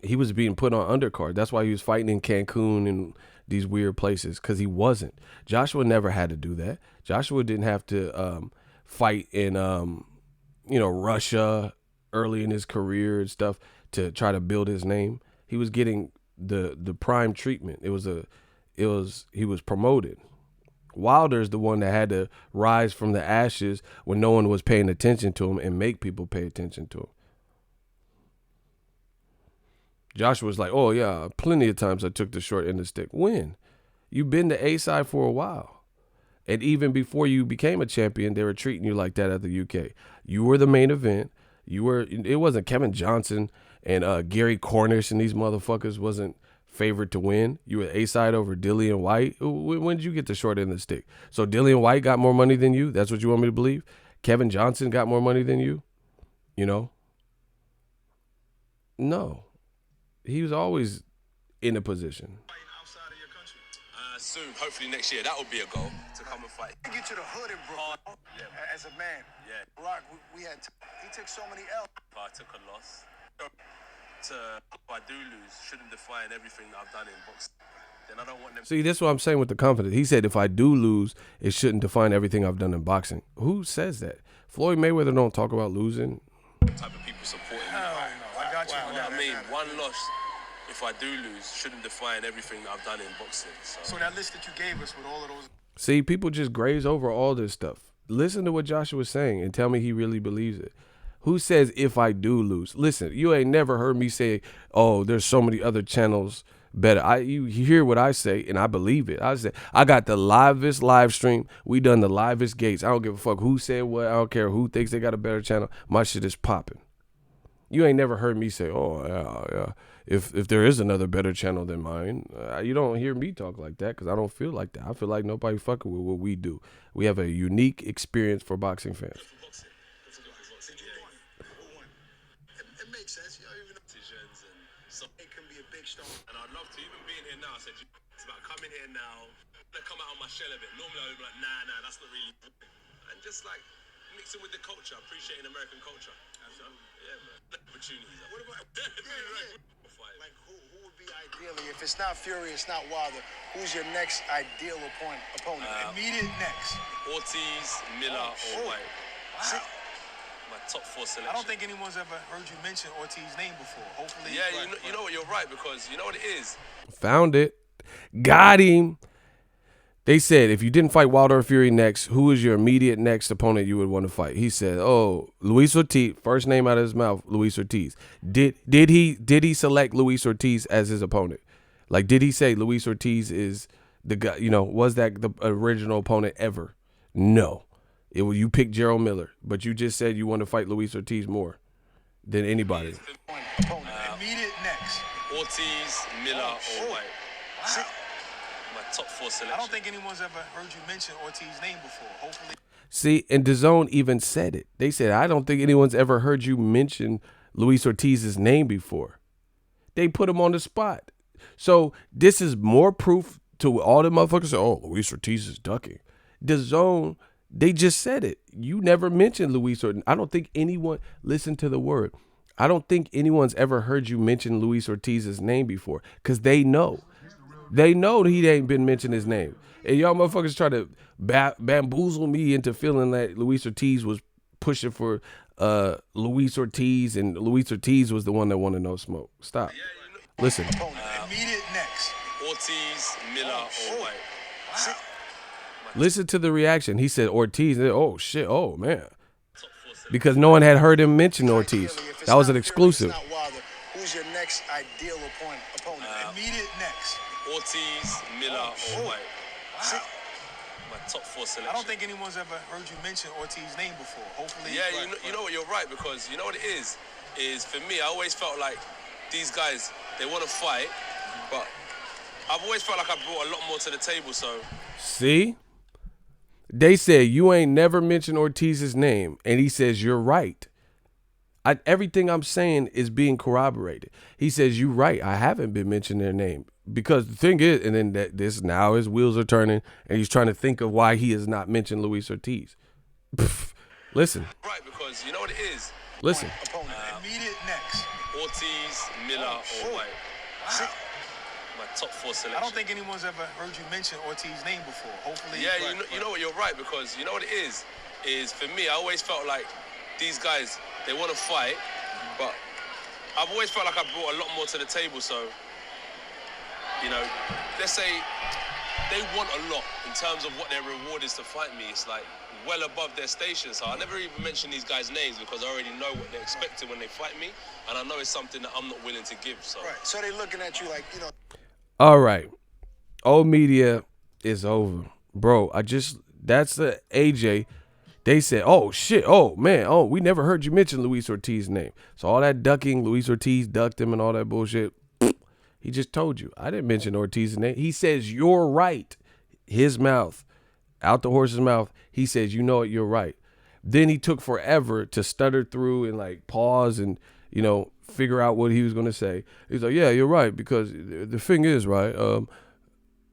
Speaker 1: he was being put on undercard. That's why he was fighting in Cancun and these weird places, because he wasn't. Joshua never had to do that. Joshua didn't have to fight in, you know, Russia early in his career and stuff to try to build his name. He was getting the prime treatment. He was promoted. Wilder's the one that had to rise from the ashes when no one was paying attention to him and make people pay attention to him. Joshua was like, oh yeah, plenty of times I took the short end of the stick. When? You've been the A side for a while. And even before you became a champion, they were treating you like that at the UK. You were the main event. It wasn't Kevin Johnson and Gary Cornish and these motherfuckers wasn't favored to win. You were A-side over Dillian White. When did you get the short end of the stick? So Dillian White got more money than you? That's what you want me to believe? Kevin Johnson got more money than you? You know? No. He was always in a position.
Speaker 2: Outside of your country. soon, hopefully next year, that would be a goal to come and fight.
Speaker 3: Get to the hood in Brooklyn as a man.
Speaker 2: Yeah.
Speaker 3: Rock, he took so many L's.
Speaker 2: If I took a loss, if I do lose, shouldn't define everything that I've done in boxing. Then I don't want them.
Speaker 1: See, that's what I'm saying with the confidence. He said, if I do lose, it shouldn't define everything I've done in boxing. Who says that? Floyd Mayweather don't talk about losing.
Speaker 2: Type of people supporting me.
Speaker 3: Hell no, I got you.
Speaker 2: You know what I mean? One loss, if I do lose, shouldn't define everything that I've done in boxing.
Speaker 3: So that list that you gave us with all of those.
Speaker 1: See, people just graze over all this stuff. Listen to what Joshua's saying and tell me he really believes it. Who says if I do lose? Listen, you ain't never heard me say, oh, there's so many other channels better. You hear what I say, and I believe it. I say, I got the livest live stream. We done the livest gates. I don't give a fuck who said what. I don't care who thinks they got a better channel. My shit is popping. You ain't never heard me say, oh, yeah. If there is another better channel than mine, you don't hear me talk like that because I don't feel like that. I feel like nobody fucking with what we do. We have a unique experience for boxing fans.
Speaker 3: It makes sense. You know, even
Speaker 2: Decisions and so
Speaker 3: it can be a big stone.
Speaker 2: And I'd love to, even being here now, I said, it's about coming here now, to come out of my shell a bit. Normally I'd be like, nah, that's not really. And just like mixing with the culture, appreciating American culture. Yeah, man. Opportunities.
Speaker 3: What about like who would be ideally, if it's not Fury, it's not Wilder, who's your next ideal opponent? Immediate next.
Speaker 2: Ortiz, Miller, or White.
Speaker 3: See,
Speaker 2: My top 4 selection.
Speaker 3: I don't think anyone's ever heard you mention Ortiz's name before. Hopefully.
Speaker 2: Yeah, you know what, you're right, because you know what it is?
Speaker 1: Found it. Got him. They said, if you didn't fight Wilder or Fury next, who is your immediate next opponent you would want to fight? He said, oh, Luis Ortiz. First name out of his mouth, Luis Ortiz. Did he select Luis Ortiz as his opponent? Like, did he say Luis Ortiz is the guy, was that the original opponent ever? No. You picked Gerald Miller, but you just said you want to fight Luis Ortiz more than anybody.
Speaker 3: Immediate next.
Speaker 2: Ortiz, Miller, or White.
Speaker 3: See,
Speaker 2: My top 4 selection.
Speaker 3: I don't think anyone's ever heard you mention Ortiz's name before. Hopefully.
Speaker 1: See, and DAZN even said it. They said, I don't think anyone's ever heard you mention Luis Ortiz's name before. They put him on the spot. So this is more proof to all the motherfuckers say, oh, Luis Ortiz is ducking. DAZN, they just said it. You never mentioned Luis Ortiz. I don't think anyone, listen to the word. I don't think anyone's ever heard you mention Luis Ortiz's name before because they know. They know that he ain't been mentioning his name. And y'all motherfuckers try to bamboozle me into feeling that Luis Ortiz was pushing for Luis Ortiz and Luis Ortiz was the one that wanted no smoke. Stop. Listen.
Speaker 3: Immediate next.
Speaker 2: Ortiz, Miller, or White.
Speaker 3: See,
Speaker 1: Listen to the reaction. He said Ortiz. Oh, shit. Oh, man. Because no one had heard him mention Ortiz. That was an exclusive.
Speaker 3: Fury, it's not Wilder, who's your next ideal opponent? Immediate next.
Speaker 2: Ortiz, Miller, or White.
Speaker 3: See,
Speaker 2: My top 4 selection.
Speaker 3: I don't think anyone's ever heard you mention Ortiz's name before. Hopefully.
Speaker 2: Yeah, you know what, you're right, because you know what it is for me, I always felt like these guys, they want to fight, but I've always felt like I brought a lot more to the table, so.
Speaker 1: See? They said you ain't never mentioned Ortiz's name, and he says you're right. Everything I'm saying is being corroborated. He says you're right. I haven't been mentioning their name because the thing is, and then this now his wheels are turning, and he's trying to think of why he has not mentioned Luis Ortiz. Pff, listen.
Speaker 2: Right, because you know what it is.
Speaker 1: Listen.
Speaker 3: Immediate next.
Speaker 2: Ortiz, Miller, or White.
Speaker 3: See,
Speaker 2: My top 4 selection.
Speaker 3: I don't think anyone's ever heard you mention Ortiz's name before. Hopefully.
Speaker 2: Yeah, you know what, you're right, because you know what it is for me, I always felt like these guys, they want to fight, but I've always felt like I brought a lot more to the table, so, let's say they want a lot in terms of what their reward is to fight me. It's like well above their station, so I never even mention these guys' names because I already know what they're expecting when they fight me, and I know it's something that I'm not willing to give, so.
Speaker 3: Right, so they're looking at you like,
Speaker 1: All right. Old media is over. Bro, that's the AJ. They said, oh, shit, oh, man, oh, we never heard you mention Luis Ortiz's name. So all that ducking, Luis Ortiz ducked him and all that bullshit, he just told you. I didn't mention Ortiz's name. He says, you're right. His mouth, out the horse's mouth, he says, you know what, you're right. Then he took forever to stutter through and, like, pause and, figure out what he was going to say. He's like, yeah, you're right, because the thing is, right,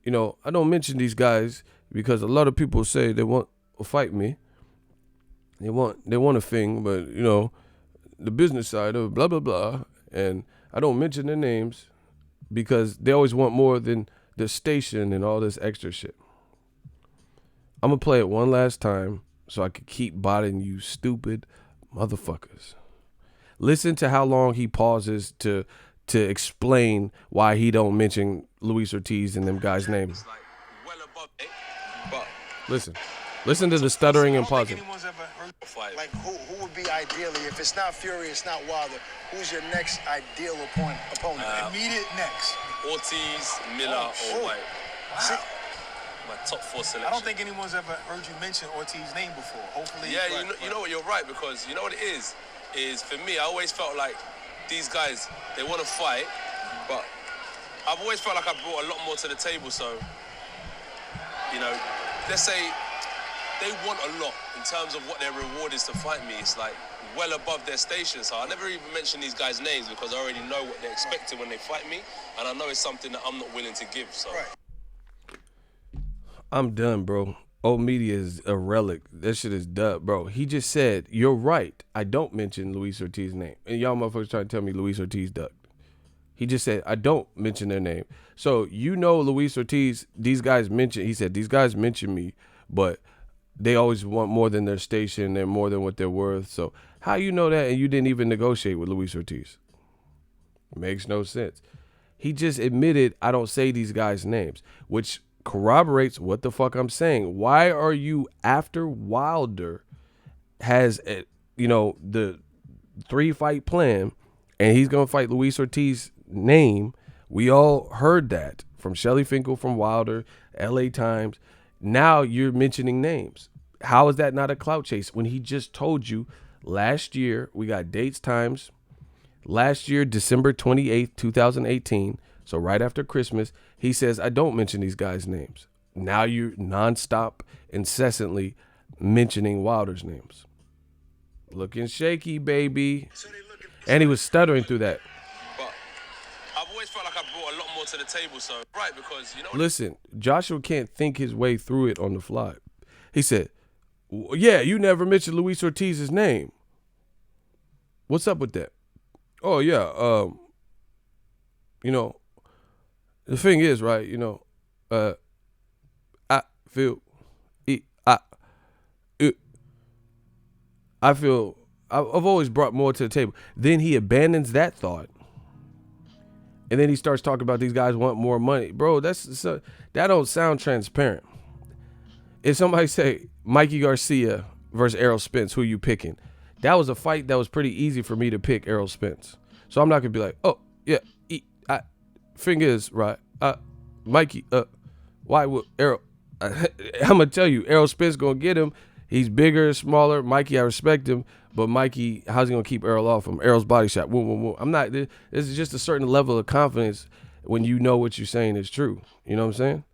Speaker 1: I don't mention these guys because a lot of people say they want to fight me. They want a thing, but the business side of blah blah blah, and I don't mention their names because they always want more than the station and all this extra shit. I'm gonna play it one last time so I can keep botting you stupid motherfuckers. Listen to how long he pauses to explain why he don't mention Luis Ortiz and them guys' names. Listen to the stuttering and pausing.
Speaker 3: Like, who would be ideally, if it's not Fury, it's not Wilder, who's your next ideal opponent? Immediate next.
Speaker 2: Ortiz, Miller, or White.
Speaker 3: Wow.
Speaker 2: My top 4 selection.
Speaker 3: I don't think anyone's ever heard you mention Ortiz's name before. Hopefully.
Speaker 2: Yeah, you know what, you're right, because you know what it is for me, I always felt like these guys, they want to fight, but I've always felt like I brought a lot more to the table. So, let's say they want a lot in terms of what their reward is to fight me. It's like well above their station. So I never even mention these guys' names because I already know what they're expecting when they fight me, and I know it's something that I'm not willing to give. So
Speaker 1: I'm done, bro. Old media is a relic. That shit is done, bro. He just said, you're right. I don't mention Luis Ortiz's name. And y'all motherfuckers trying to tell me Luis Ortiz ducked. He just said, I don't mention their name. So Luis Ortiz, these guys mention, he said, these guys mention me, but they always want more than their station and more than what they're worth. So how you know that and you didn't even negotiate with Luis Ortiz? Makes no sense. He just admitted I don't say these guys' names, which corroborates what the fuck I'm saying. Why are you after Wilder has the 3-fight plan and he's going to fight Luis Ortiz's name? We all heard that from Shelly Finkel, from Wilder, LA Times. Now you're mentioning names. How is that not a clout chase when he just told you last year? We got dates, times. Last year, December 28th, 2018. So right after Christmas, he says, I don't mention these guys' names. Now you're nonstop, incessantly mentioning Wilder's names. Looking shaky, baby. And he was stuttering through that.
Speaker 2: But I've always felt like I brought a lot more to the table. So, right, because,
Speaker 1: Listen, Joshua can't think his way through it on the fly. He said, yeah, you never mentioned Luis Ortiz's name. What's up with that? Oh, yeah, the thing is, right, I've always brought more to the table. Then he abandons that thought. And then he starts talking about these guys want more money. Bro, that don't sound transparent. If somebody say Mikey Garcia versus Errol Spence, who you picking? That was a fight that was pretty easy for me to pick Errol Spence. So I'm not going to be like, oh, yeah, thing is, right, Mikey, why would Errol, I'm going to tell you, Errol Spence going to get him. He's bigger, smaller. Mikey, I respect him, but Mikey, how's he going to keep Errol off him? Errol's body shot. I'm not, this is just a certain level of confidence when you know what you're saying is true. You know what I'm saying?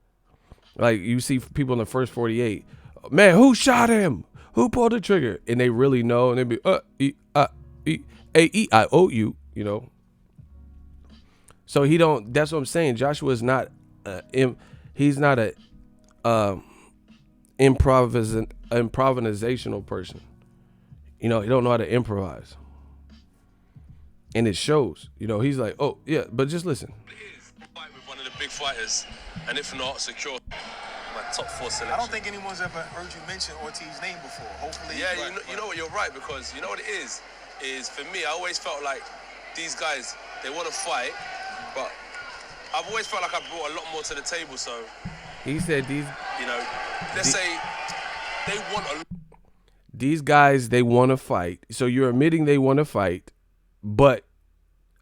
Speaker 1: Like, you see people in the first 48, man, who shot him? Who pulled the trigger? And they really know, and they be, A-E-I-O-U, So he don't. That's what I'm saying. Joshua is not. He's not a improvisational person. He don't know how to improvise, and it shows. He's like, oh yeah, but just listen.
Speaker 2: It is fight with one of the big fighters, and if not, secure my top 4 selection.
Speaker 3: I don't think anyone's ever heard you mention Ortiz's name before. Hopefully.
Speaker 2: Yeah, you know what, you're right, because you know what it is for me, I always felt like these guys, they want to fight. But I've always felt like I brought a lot more to the table. So
Speaker 1: he said these,
Speaker 2: let's say they want
Speaker 1: these guys, they want to fight. So you're admitting they want to fight, but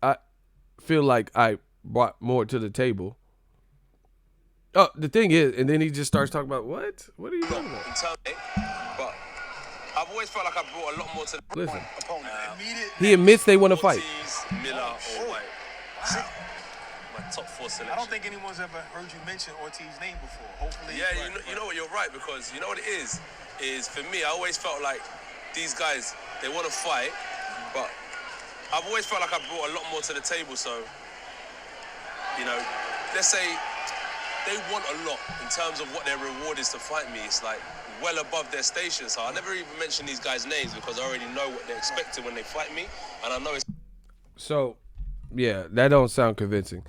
Speaker 1: I feel like I brought more to the table. Oh, the thing is, and then he just starts talking about what? What are you talking about?
Speaker 2: But I've always felt like I brought a lot more to the
Speaker 1: Listen.
Speaker 3: Opponent.
Speaker 1: He admits they want to fight.
Speaker 2: Ortiz, Miller, or White.
Speaker 3: Wow.
Speaker 2: My top 4 selection.
Speaker 3: I don't think anyone's ever heard you mention Ortiz's name before. Hopefully.
Speaker 2: Yeah, you know what, you're right, because you know what it is for me, I always felt like these guys, they want to fight, but I've always felt like I brought a lot more to the table. So, let's say they want a lot in terms of what their reward is to fight me. It's like well above their station. So I never even mention these guys' names because I already know what they're expecting when they fight me, and I know it's.
Speaker 1: So, yeah, that don't sound convincing.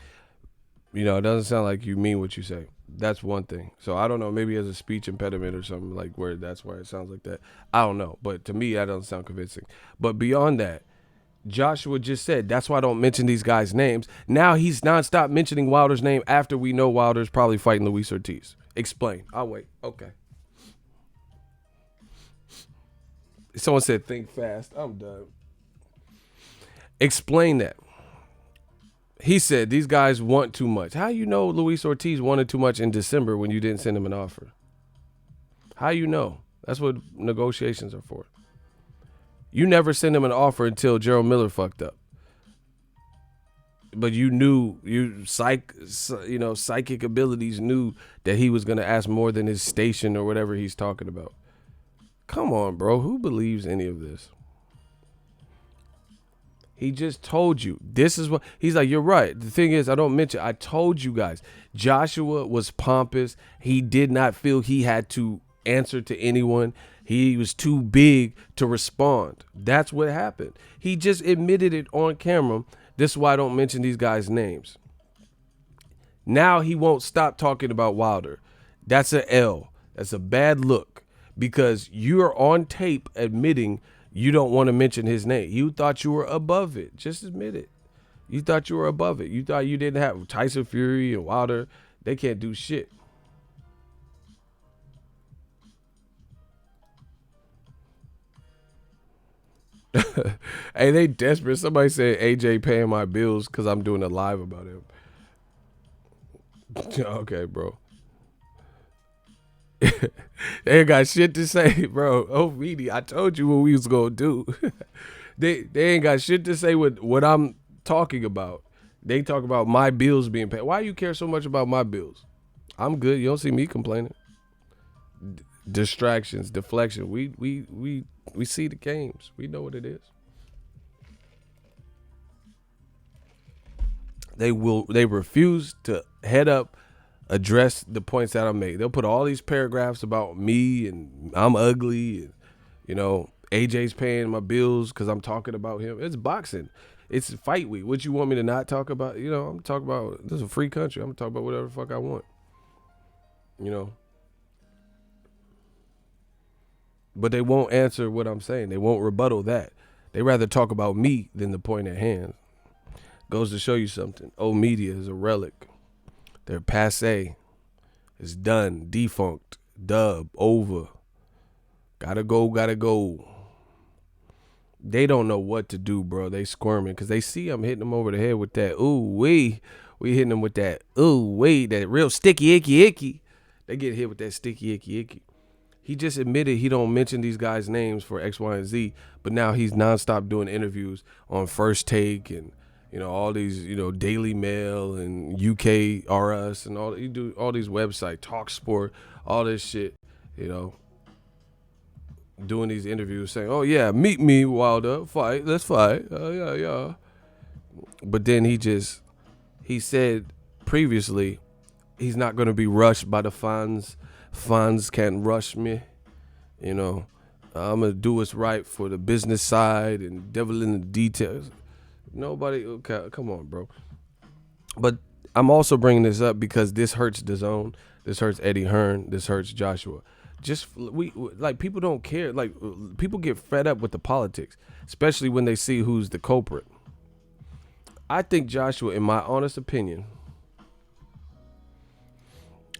Speaker 1: You know, it doesn't sound like you mean what you say. That's one thing. So I don't know, maybe as a speech impediment or something, like where that's why it sounds like that. I don't know. But to me, that doesn't sound convincing. But beyond that, Joshua just said, that's why I don't mention these guys' names. Now he's nonstop mentioning Wilder's name after we know Wilder's probably fighting Luis Ortiz. Explain. I'll wait. Okay. Someone said, think fast. I'm done. Explain that. He said these guys want too much. How you know Luis Ortiz wanted too much in December when you didn't send him an offer? How you know? That's what negotiations are for. You never sent him an offer until Gerald Miller fucked up. But you knew, psychic abilities knew that he was going to ask more than his station or whatever he's talking about. Come on, bro. Who believes any of this? He just told you. This is what he's like. You're right. The thing is, I told you guys, Joshua was pompous. He did not feel he had to answer to anyone. He was too big to respond. That's what happened. He just admitted it on camera. This is why I don't mention these guys' names. Now he won't stop talking about Wilder. That's an L. That's a bad look because you're on tape admitting you don't want to mention his name. You thought you were above it. Just admit it. You thought you were above it. You thought you didn't have Tyson Fury and Wilder. They can't do shit. Hey, they desperate. Somebody said AJ paying my bills because I'm doing a live about him. Okay, bro. They ain't got shit to say, bro. Oh, Meaty, I told you what we was gonna do. They ain't got shit to say with what I'm talking about. They talk about my bills being paid. Why you care so much about my bills? I'm good. You don't see me complaining. Distractions, deflection. We see the games. We know what it is. They refuse to head up, address the points that I made. They'll put all these paragraphs about me and I'm ugly and, AJ's paying my bills because I'm talking about him. It's boxing. It's fight week. What you want me to not talk about? I'm talking about, this is a free country. I'm talking about whatever the fuck I want. But they won't answer what I'm saying. They won't rebuttal that. They rather talk about me than the point at hand. Goes to show you something. Old media is a relic. They're passe. It's done. Defunct. Dub. Over. Gotta go. They don't know what to do, bro. They squirming because they see I'm hitting them over the head with that. Ooh, we hitting them with that. Ooh, wee. That real sticky, icky. They get hit with that sticky, icky. He just admitted he don't mention these guys' names for X, Y, and Z, but now he's nonstop doing interviews on First Take and all these Daily Mail and UKRS and all. You do all these websites, Talk Sport, all this shit. Doing these interviews saying, "Oh yeah, meet me, Wilder, fight, let's fight." Yeah. But then he said previously he's not going to be rushed by the fans. Fans can't rush me. I'm going to do what's right for the business side and devil in the details. Nobody, okay, come on, bro. But I'm also bringing this up because this hurts DAZN. This hurts Eddie Hearn. This hurts Joshua. People don't care. Like, people get fed up with the politics, especially when they see who's the culprit. I think Joshua, in my honest opinion,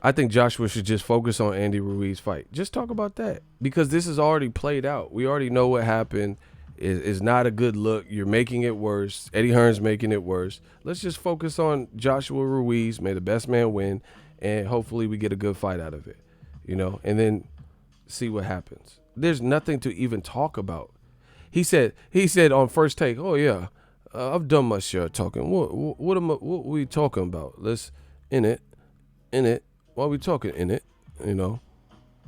Speaker 1: I think Joshua should just focus on Andy Ruiz fight. Just talk about that because this is already played out. We already know what happened. It's not a good look. You're making it worse. Eddie Hearn's making it worse. Let's just focus on Joshua Ruiz. May the best man win, and hopefully we get a good fight out of it, and then see what happens. There's nothing to even talk about. He said on First Take, "Oh yeah, I've done my share of talking. What are we talking about? Let's in it. Why are we talking in it?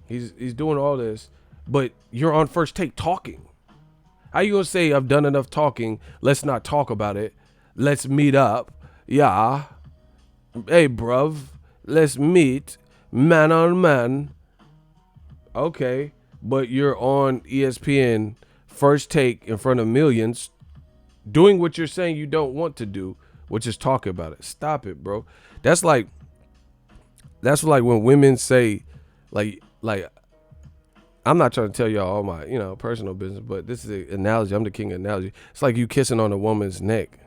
Speaker 1: He's doing all this, but you're on First Take talking. How you gonna say I've done enough talking? Let's not talk about it. Let's meet up. Yeah. Hey, bruv. Let's meet man on man. Okay, but you're on ESPN First Take in front of millions doing what you're saying you don't want to do, which is talk about it. Stop it, bro. That's like when women say like I'm not trying to tell y'all all my, personal business, but this is an analogy. I'm the king of analogy. It's like you kissing on a woman's neck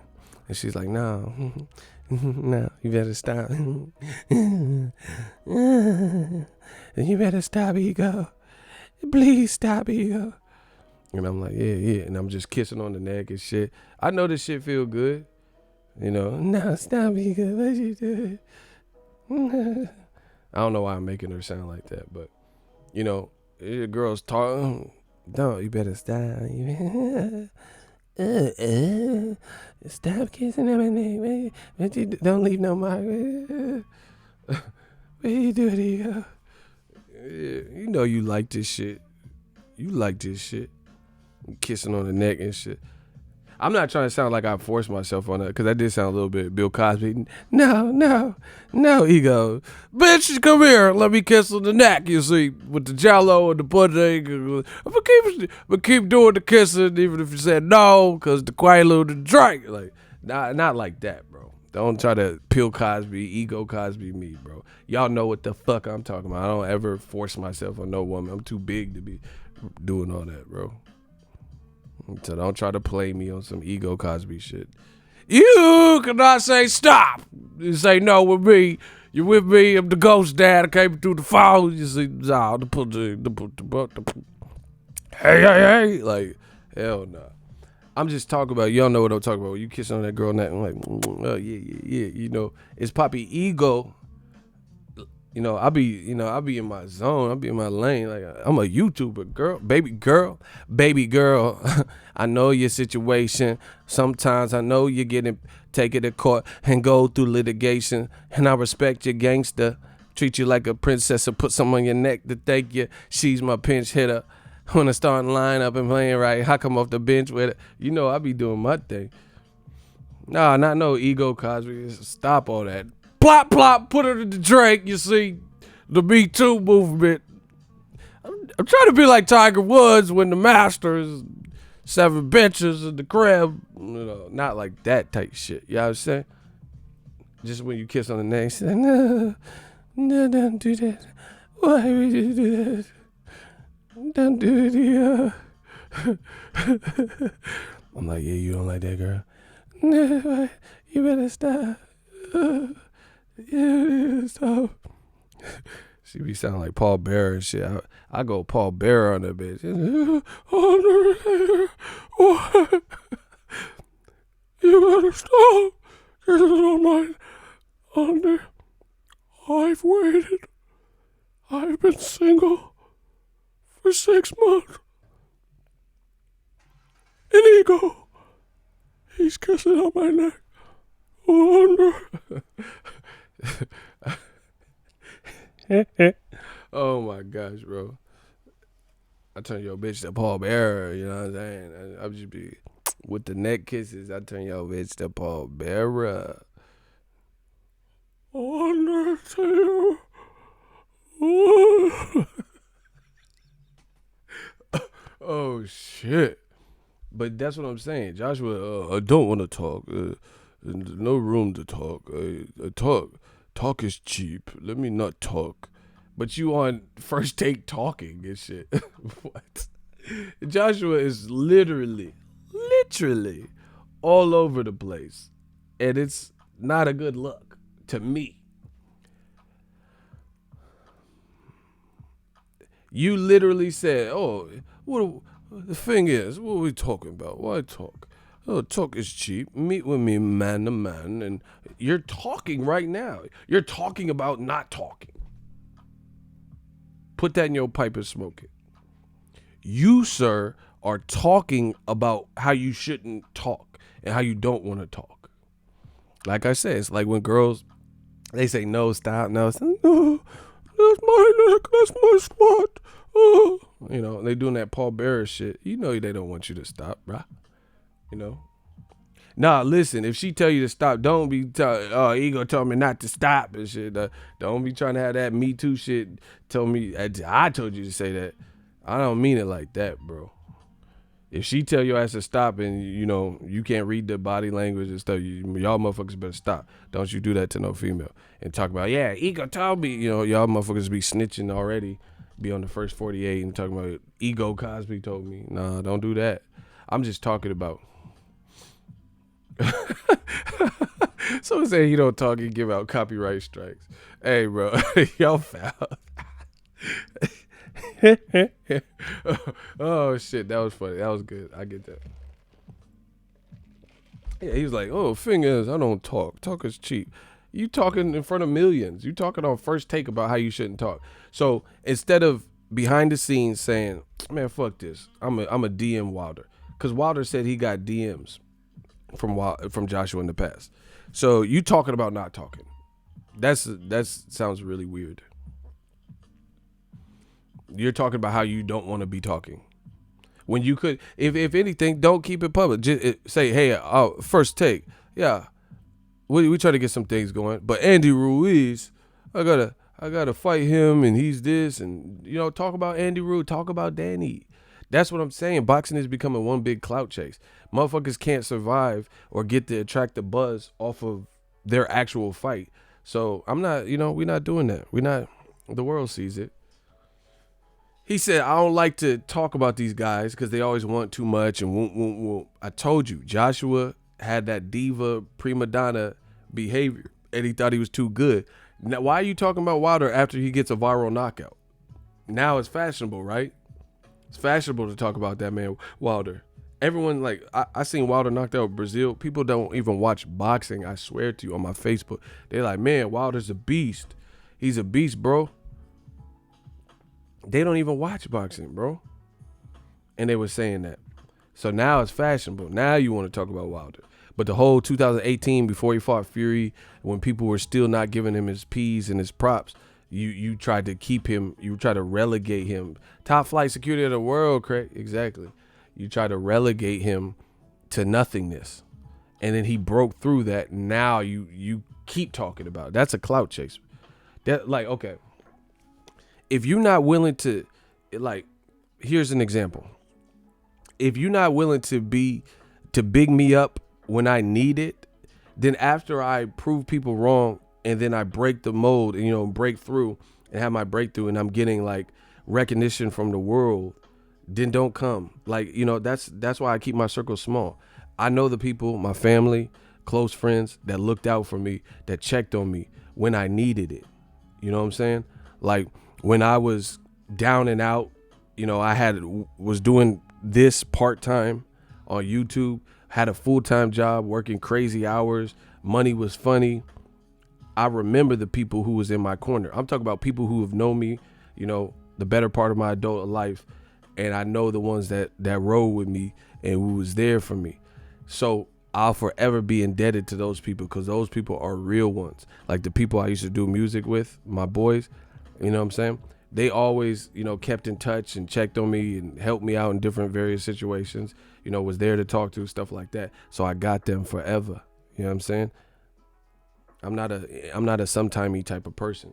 Speaker 1: and she's like, no, no, you better stop. You better stop, ego. Please stop, ego. And I'm like, yeah. And I'm just kissing on the neck and shit. I know this shit feel good. No, stop, ego. What you doing? I don't know why I'm making her sound like that, but, the girls talking. No, you better stop. Stop kissing on my neck. But you don't leave no mark. What you doing, ego? You know you like this shit. You like this shit. Kissing on the neck and shit. I'm not trying to sound like I forced myself on that, because that did sound a little bit Bill Cosby. No, ego. Bitch, come here. Let me kiss on the neck, you see, with the jello and the pudding. But keep doing the kissing, even if you said no, because the Quaalude and drink. Like, not like that, bro. Don't try to Bill Cosby, ego Cosby me, bro. Y'all know what the fuck I'm talking about. I don't ever force myself on no woman. I'm too big to be doing all that, bro. So don't try to play me on some ego Cosby shit. You cannot say stop. You say no with me. You're with me. I'm the ghost dad. I came through the phone. You see, hey. Like, hell no. I'm just talking about, y'all know what I'm talking about. When you kiss on that girl neck, I'm like, oh, yeah. It's Poppy ego. I be in my zone. I be in my lane. Like, I'm a YouTuber, baby girl. I know your situation. Sometimes I know you're taken to court and go through litigation. And I respect your gangster. Treat you like a princess and put something on your neck to thank you. She's my pinch hitter. When I start line up and playing right, I come off the bench with it. I be doing my thing. Nah, not no ego Cosby. Stop all that. Plop, plop, put her in the drink, you see, the Me Too movement. I'm trying to be like Tiger Woods when the Masters, 7 benches in the crib, not like that type shit. You know what I'm saying? Just when you kiss on the neck, say, no, don't do that. Why would you do that? Don't do it, I'm like, yeah, you don't like that girl? No, you better stop. Yeah, stop. She be sounding like Paul Bearer and shit. I go Paul Bearer on that bitch. You better stop. This is on my under. I've waited. I've been single for 6 months. And ego. He's kissing on my neck. Oh my gosh, bro. I turn your bitch to Paul Bearer, you know what I'm saying? I just be with the neck kisses. I turn your bitch to Paul Bearer. Undertaker. Oh shit. But that's what I'm saying. Joshua, I don't want to talk. No room to talk. Talk is cheap. Let me not talk. But you on First Take talking and shit. What? Joshua is literally all over the place. And it's not a good look to me. You literally said, the thing is, what are we talking about? Why talk? Talk is cheap. Meet with me man to man. And you're talking right now. You're talking about not talking. Put that in your pipe and smoke it. You, sir, are talking about how you shouldn't talk and how you don't want to talk. Like I said, it's like when girls, they say, no, stop, no. No, that's my neck, that's my spot. Oh. They doing that Paul Bearer shit. They don't want you to stop, bruh. Nah, listen, if she tell you to stop, don't be Ego told me not to stop and shit. Don't be trying to have that Me Too shit. Tell me I told you to say that. I don't mean it like that, bro. If she tell your ass to stop and you can't read the body language and stuff, y'all motherfuckers better stop. Don't you do that to no female and talk about Ego told me. Y'all motherfuckers be snitching already. Be on the first 48 and talking about Ego Cosby told me. Nah, don't do that. I'm just talking about. Someone say he don't talk, he give out copyright strikes. Hey, bro, y'all foul. Oh shit, that was funny. That was good. I get that. Yeah, he was like, "Oh, thing is, I don't talk. Talk is cheap. You talking in front of millions. You talking on First Take about how you shouldn't talk. So instead of behind the scenes saying, man, fuck this. I'm a DM Wilder, because Wilder said he got DMs from Joshua in the past. So you talking about not talking. That sounds really weird. You're talking about how you don't want to be talking. When you could, if anything, don't keep it public. Just say, hey, First Take. Yeah. We try to get some things going. But Andy Ruiz, I gotta fight him, and he's this, and talk about Andy Ruiz, talk about Danny. That's what I'm saying. Boxing is becoming one big clout chase. Motherfuckers can't survive or get to attract the buzz off of their actual fight. So I'm not, we're not doing that. The world sees it. He said, I don't like to talk about these guys because they always want too much and won't. I told you, Joshua had that diva prima donna behavior and he thought he was too good. Now, why are you talking about Wilder after he gets a viral knockout? Now it's fashionable, right? It's fashionable to talk about that man, Wilder. Everyone, I seen Wilder knocked out Brazil. People don't even watch boxing, I swear to you, on my Facebook. They're like, man, Wilder's a beast. He's a beast, bro. They don't even watch boxing, bro. And they were saying that. So now it's fashionable. Now you want to talk about Wilder. But the whole 2018, before he fought Fury, when people were still not giving him his P's and his props, you tried to keep him, you tried to relegate him. Top flight security of the world, Craig. Exactly. You tried to relegate him to nothingness. And then he broke through that. Now you keep talking about it. That's a clout chase. Okay. If you're not willing to, here's an example. If you're not willing to big me up when I need it, then after I prove people wrong and then I break the mold and, break through and have my breakthrough and I'm getting recognition from the world, then don't come. That's why I keep my circle small. I know the people, my family, close friends that looked out for me, that checked on me when I needed it. You know what I'm saying? When I was down and out, I was doing this part-time on YouTube, had a full-time job, working crazy hours, money was funny. I remember the people who was in my corner. I'm talking about people who have known me, the better part of my adult life, and I know the ones that rode with me and who was there for me. So I'll forever be indebted to those people because those people are real ones. Like the people I used to do music with, my boys, you know what I'm saying? They always, kept in touch and checked on me and helped me out in different various situations, was there to talk to, stuff like that. So I got them forever. You know what I'm saying? I'm not a sometimey type of person.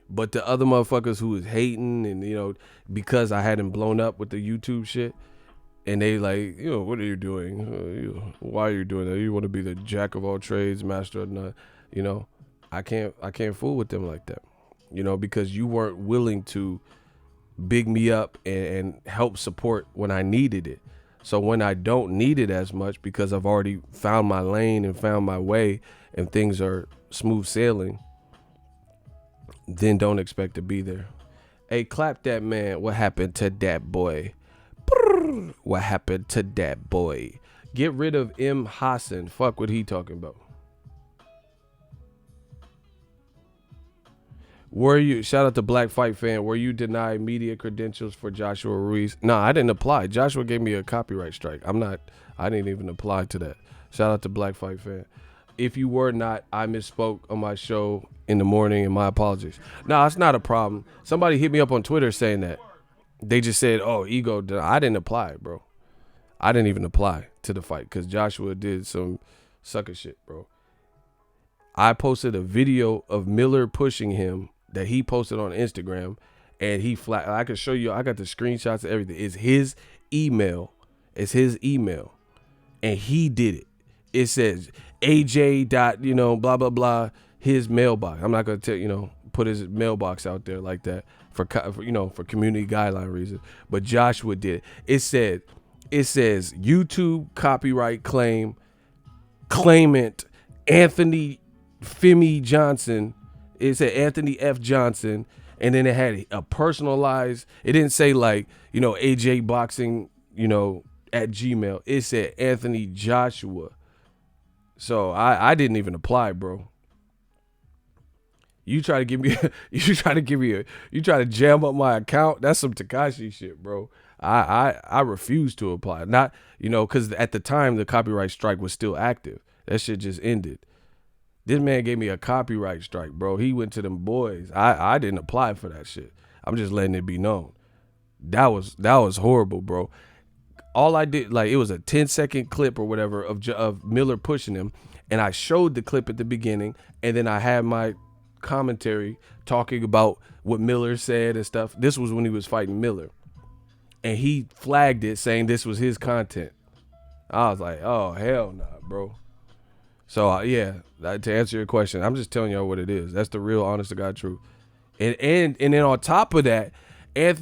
Speaker 1: But the other motherfuckers who was hating and, because I hadn't blown up with the YouTube shit, and they what are you doing? Why are you doing that? You want to be the jack of all trades, master of none. I can't fool with them like that. Because you weren't willing to big me up and help support when I needed it. So when I don't need it as much because I've already found my lane and found my way and things are smooth sailing, then don't expect to be there. Hey, clap that man. What happened to that boy? What happened to that boy? Get rid of M. Hassan. Fuck what he talking about. Shout out to Black Fight Fan, were you denied media credentials for Joshua Ruiz? No, I didn't apply. Joshua gave me a copyright strike. I didn't even apply to that. Shout out to Black Fight Fan. If you were not, I misspoke on my show in the morning, and my apologies. No, it's not a problem. Somebody hit me up on Twitter saying that. They just said, oh, Ego, I didn't apply, bro. I didn't even apply to the fight because Joshua did some sucker shit, bro. I posted a video of Miller pushing him that he posted on Instagram, and he flat. I can show you. I got the screenshots of everything. It's his email. It's his email, and he did it. It says AJ dot blah blah blah his mailbox. I'm not gonna tell put his mailbox out there like that for community guideline reasons. But Joshua did it. It says YouTube copyright claimant Anthony Femi Johnson. It said Anthony F. Johnson, and then it had a personalized. It didn't say like AJ Boxing at Gmail. It said Anthony Joshua. So I didn't even apply, bro. You try to jam up my account. That's some Tekashi shit, bro. I refuse to apply. Not, because at the time the copyright strike was still active. That shit just ended. This man gave me a copyright strike, bro. He went to them boys. I didn't apply for that shit. I'm just letting it be known. That was horrible, bro. All I did, like, it was a 10-second clip or whatever of Miller pushing him, and I showed the clip at the beginning, and then I had my commentary talking about what Miller said and stuff. This was when he was fighting Miller, and he flagged it saying this was his content. I was like, oh hell nah, bro. So to answer your question, I'm just telling y'all what it is. That's the real honest to God truth. And then on top of that, Anthony